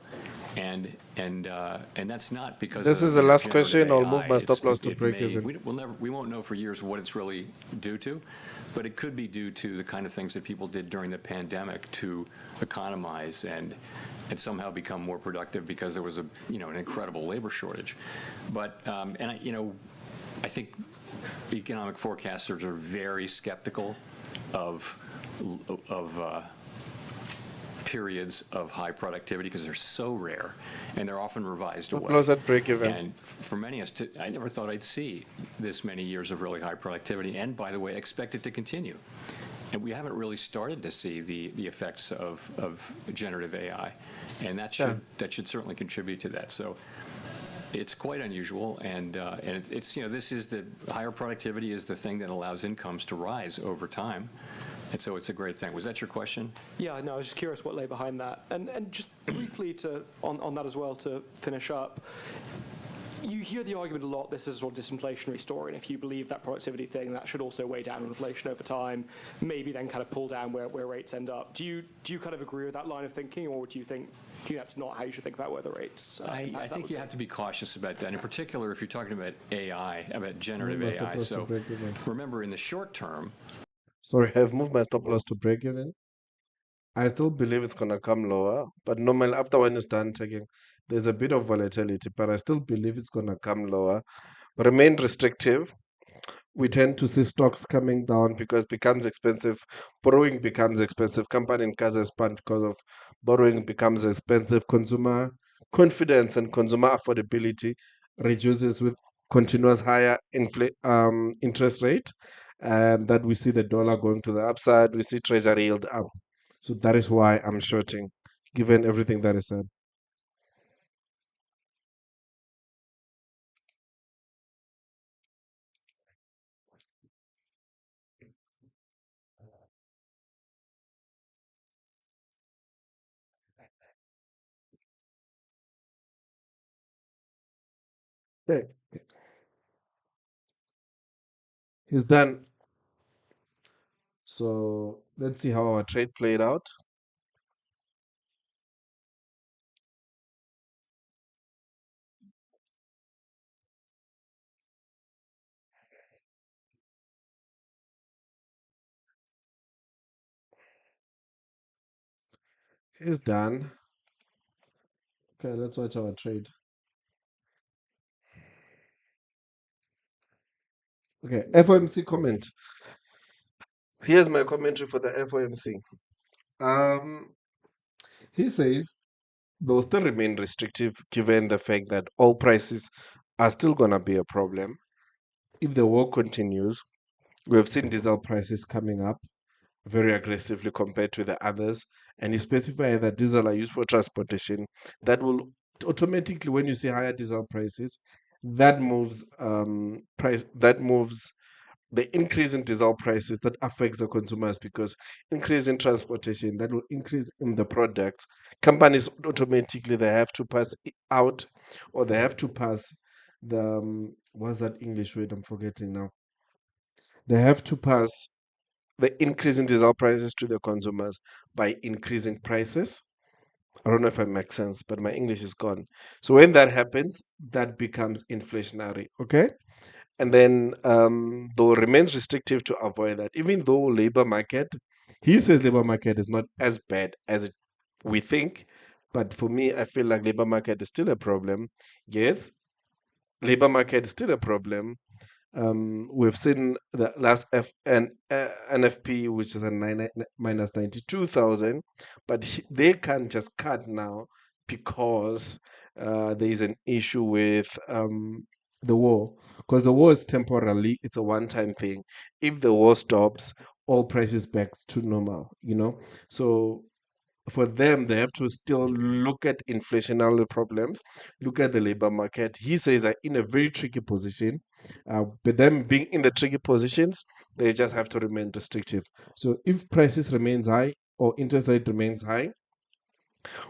and that's not because this is the last question. I'll move my stop loss to break even. We won't know for years what it's really due to, but it could be due to the kind of things that people did during the pandemic to economize and somehow become more productive, because there was an incredible labor shortage. But I think economic forecasters are very skeptical of periods of high productivity, because they're so rare and they're often revised away. Close at break even. And for many of us, I never thought I'd see this many years of really high productivity, and by the way, expect it to continue. And we haven't really started to see the effects of generative AI, and that should certainly contribute to that. So it's quite unusual, and it's this is the higher productivity is the thing that allows incomes to rise over time. And so it's a great thing. Was that your question? Yeah, no, I was just curious what lay behind that. And just briefly on that as well, to finish up, you hear the argument a lot, this is a sort of disinflationary story, and if you believe that productivity thing, that should also weigh down on inflation over time, maybe then kind of pull down where rates end up. Do you kind of agree with that line of thinking, or do you think that's not how you should think about where the rates I think you have to be cautious about that, in particular if you're talking about AI, about generative AI. So remember, in the short term, sorry, I've moved my stop loss to break even. I still believe it's going to come lower, but normally after when it's done taking, there's a bit of volatility, but I still believe it's going to come lower. Remain restrictive. we tend to see stocks coming down because it becomes expensive. Borrowing becomes expensive. Company in Kaza expand because of borrowing becomes expensive. Consumer confidence and consumer affordability reduces with continuous higher interest rate, and that we see the dollar going to the upside. We see treasury yield up. So that is why I'm shorting, given everything that is said. Okay, he's done. So let's see how our trade played out. He's done. Okay, let's watch our trade. Okay, FOMC comment. Here's my commentary for the FOMC. He says they'll still remain restrictive given the fact that oil prices are still gonna be a problem. If the war continues, we have seen diesel prices coming up very aggressively compared to the others, and you specify that diesel are used for transportation. That will automatically, when you see higher diesel prices, that moves the increase in diesel prices that affects the consumers, because increase in transportation that will increase in the products. Companies automatically, they have to pass it out, or they have to pass the what's that English word I'm forgetting now. They have to pass the increase in diesel prices to the consumers by increasing prices. I don't know if it makes sense, but my English is gone. So when that happens, that becomes inflationary. Okay. And then though remains restrictive to avoid that. Even though labor market, he says labor market is not as bad as we think, but for me, I feel like labor market is still a problem. Yes, labor market is still a problem. We've seen the last NFP, which is a minus 92,000, but they can't just cut now because there is an issue with the war. Because the war is temporarily, it's a one-time thing. If the war stops, all prices back to normal. So for them, they have to still look at inflationary problems, look at the labor market. He says that in a very tricky position, but them being in the tricky positions, they just have to remain restrictive. So if prices remains high or interest rate remains high,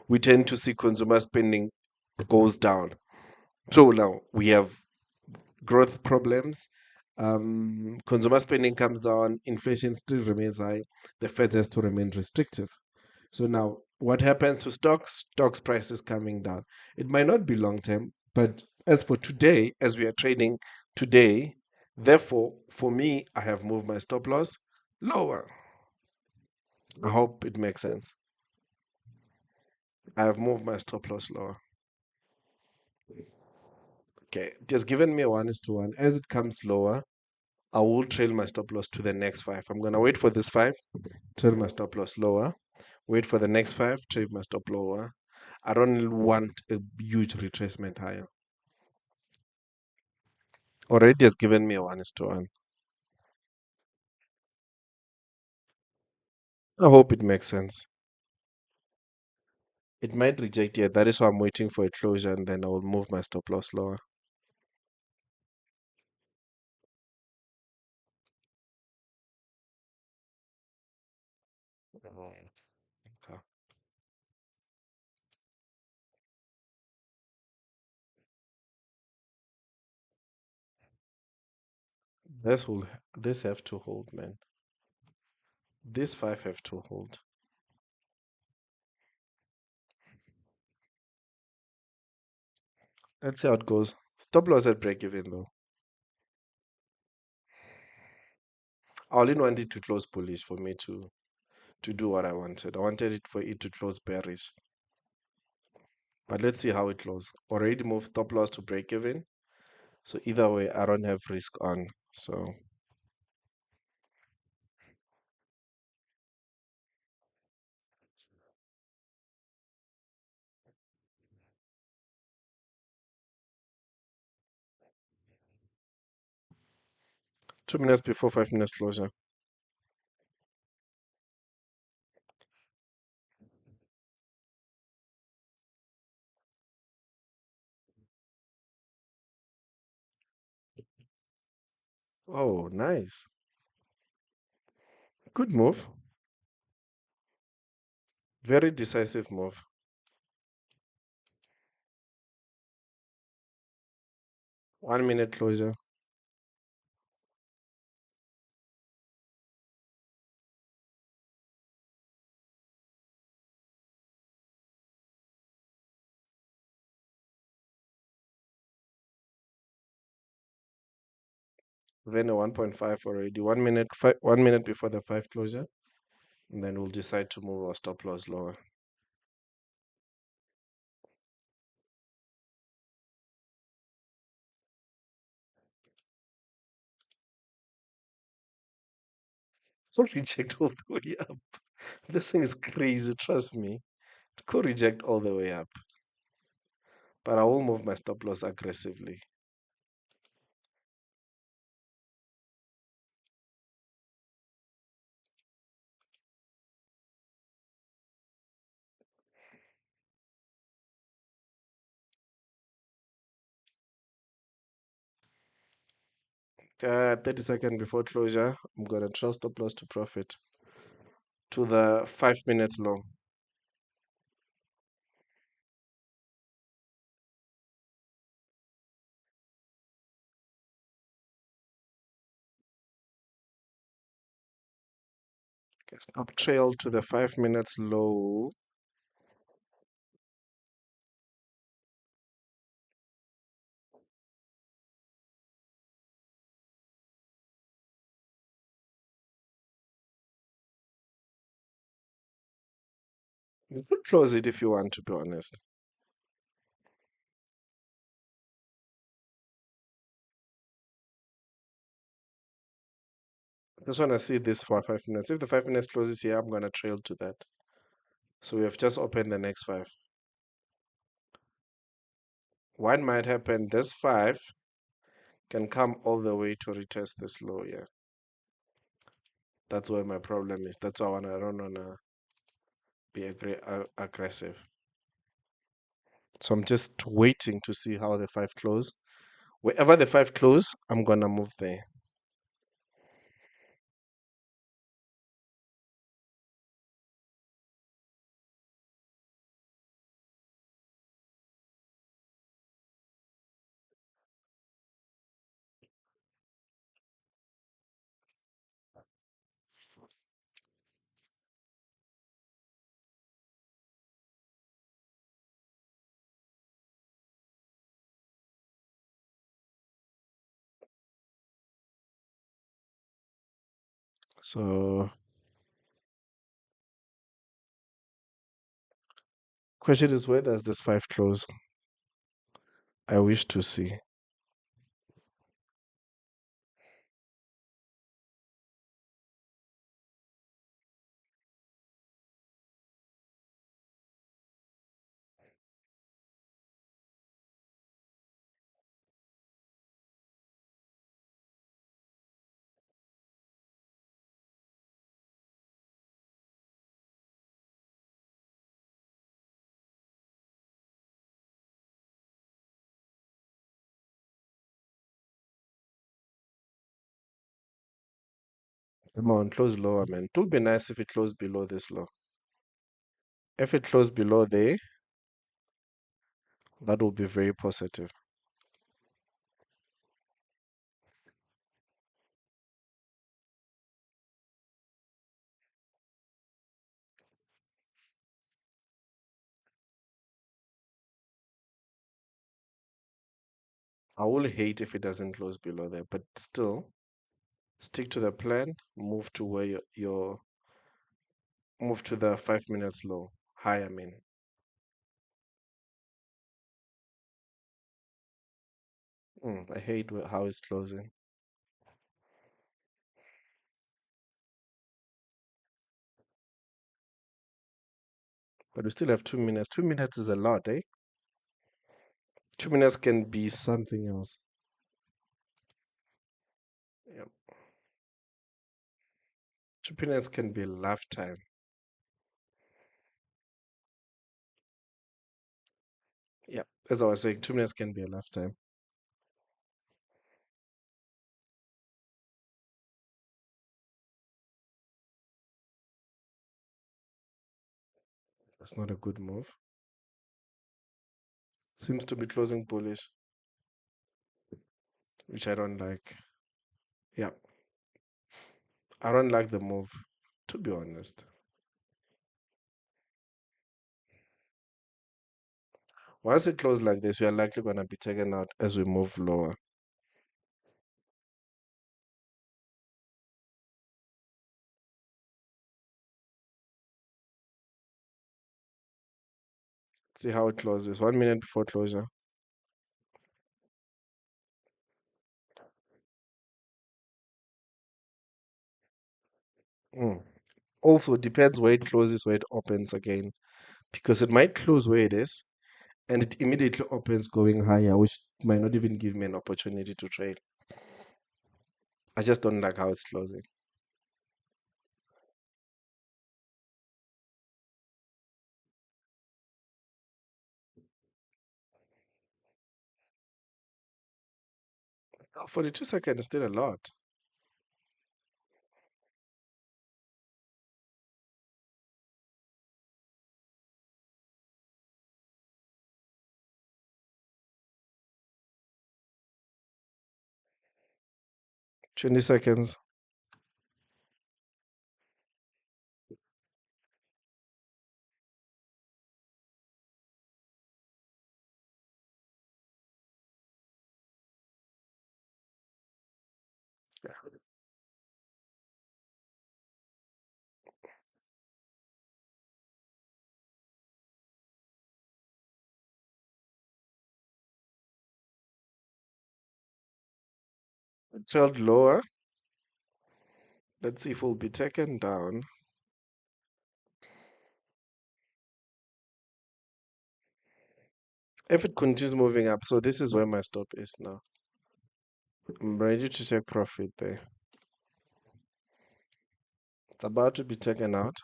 we tend to see consumer spending goes down. So now we have growth problems. Consumer spending comes down, inflation still remains high. The Fed has to remain restrictive. So now, what happens to stocks? Stocks prices coming down. It might not be long term, but as for today, as we are trading today, therefore, for me, I have moved my stop loss lower. I hope it makes sense. I have moved my stop loss lower. Okay, it has given me a 1:1. As it comes lower, I will trail my stop loss to the next five. I'm gonna wait for this five, trail my stop loss lower, wait for the next five, trail my stop lower. I don't want a huge retracement higher. Already has given me a 1:1. I hope it makes sense. It might reject here. That is why I'm waiting for a closure, and then I will move my stop loss lower. Okay. This have to hold, man. This five have to hold. Let's see how it goes. Stop loss at break even though. I only wanted to close bullish for me to do what I wanted. I wanted it for it to close bearish. But let's see how it closes. Already moved stop loss to break even. So either way, I don't have risk on. So 2 minutes before 5 minutes closure. Oh, nice. Good move. Very decisive move. One-minute closure. Then a 1.5 already. 1 minute, 1 minute before the 5 closure. And then we'll decide to move our stop loss lower. Could reject all the way up. This thing is crazy, trust me. It could reject all the way up. But I will move my stop loss aggressively. 30 seconds before closure, I'm gonna trail stop loss to profit to the 5 minutes low. Okay, stop trail to the 5 minutes low. You could close it if you want, to be honest. I just want to see this for 5 minutes. If the 5 minutes closes here, I'm gonna trail to that. So we have just opened the next 5. What might happen, this 5 can come all the way to retest this low here. That's where my problem is. That's why I don't wanna be aggressive. So I'm just waiting to see how the 5 close. Wherever the 5 close, I'm gonna move there. So question is, where does this 5 close? I wish to see. Come on, close lower, man. It would be nice if it closed below this low. If it closed below there, that would be very positive. I will hate if it doesn't close below there, but still, stick to the plan. Move to where your move to the 5 minutes low. High, I mean. I hate how it's closing. But we still have 2 minutes. 2 minutes is a lot, eh? 2 minutes can be something else. Yep. 2 minutes can be a lifetime. Yeah, as I was saying, 2 minutes can be a lifetime. That's not a good move. Seems to be closing bullish, which I don't like. Yeah, I don't like the move, to be honest. Once it closes like this, we are likely going to be taken out as we move lower. See how it closes. 1 minute before closure. Also, depends where it closes, where it opens again. Because it might close where it is, and it immediately opens going higher, which might not even give me an opportunity to trade. I just don't like how it's closing. Oh, 42 seconds is still a lot. Twenty seconds. It held lower. Let's see if we'll be taken down. If it continues moving up, so this is where my stop is now. I'm ready to take profit there. It's about to be taken out.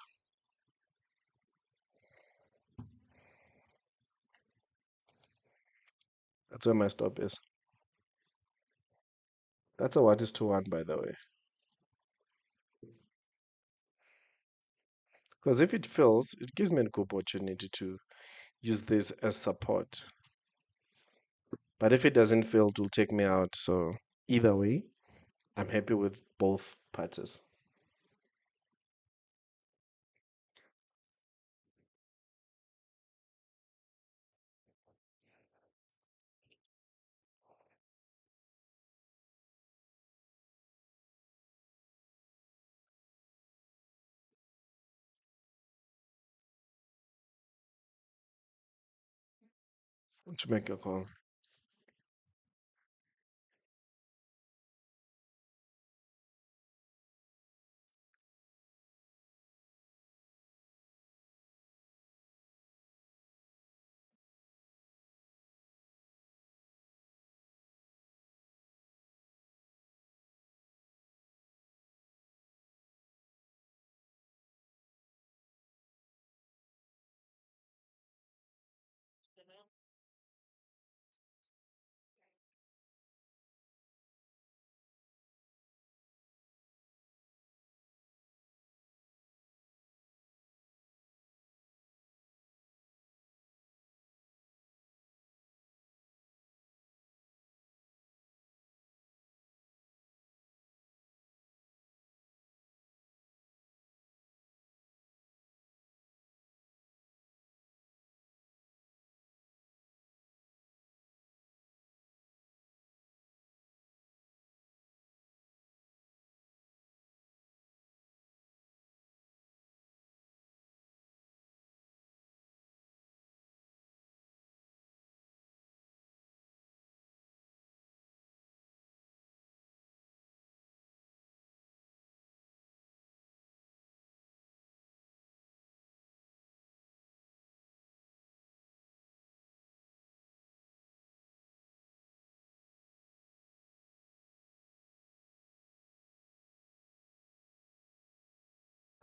That's where my stop is. That's a what is to one, by the way. Because if it fills, it gives me an opportunity to use this as support. But if it doesn't fill, it will take me out. So either way, I'm happy with both parties. To make a call.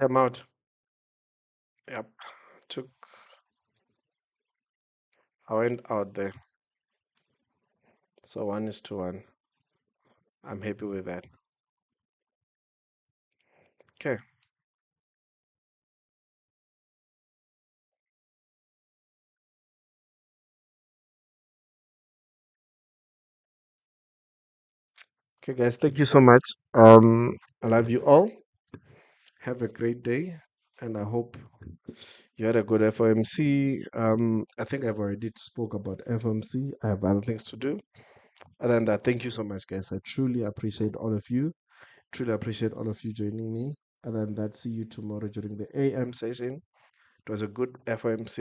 I'm out. Yep. I went out there. So 1:1. I'm happy with that. Okay. Okay, guys, thank you so much. I love you all. Have a great day, and I hope you had a good FOMC. I think I've already spoke about FOMC. I have other things to do. Other than that, thank you so much, guys. I truly appreciate all of you. Truly appreciate all of you joining me. Other than that, see you tomorrow during the AM session. It was a good FOMC.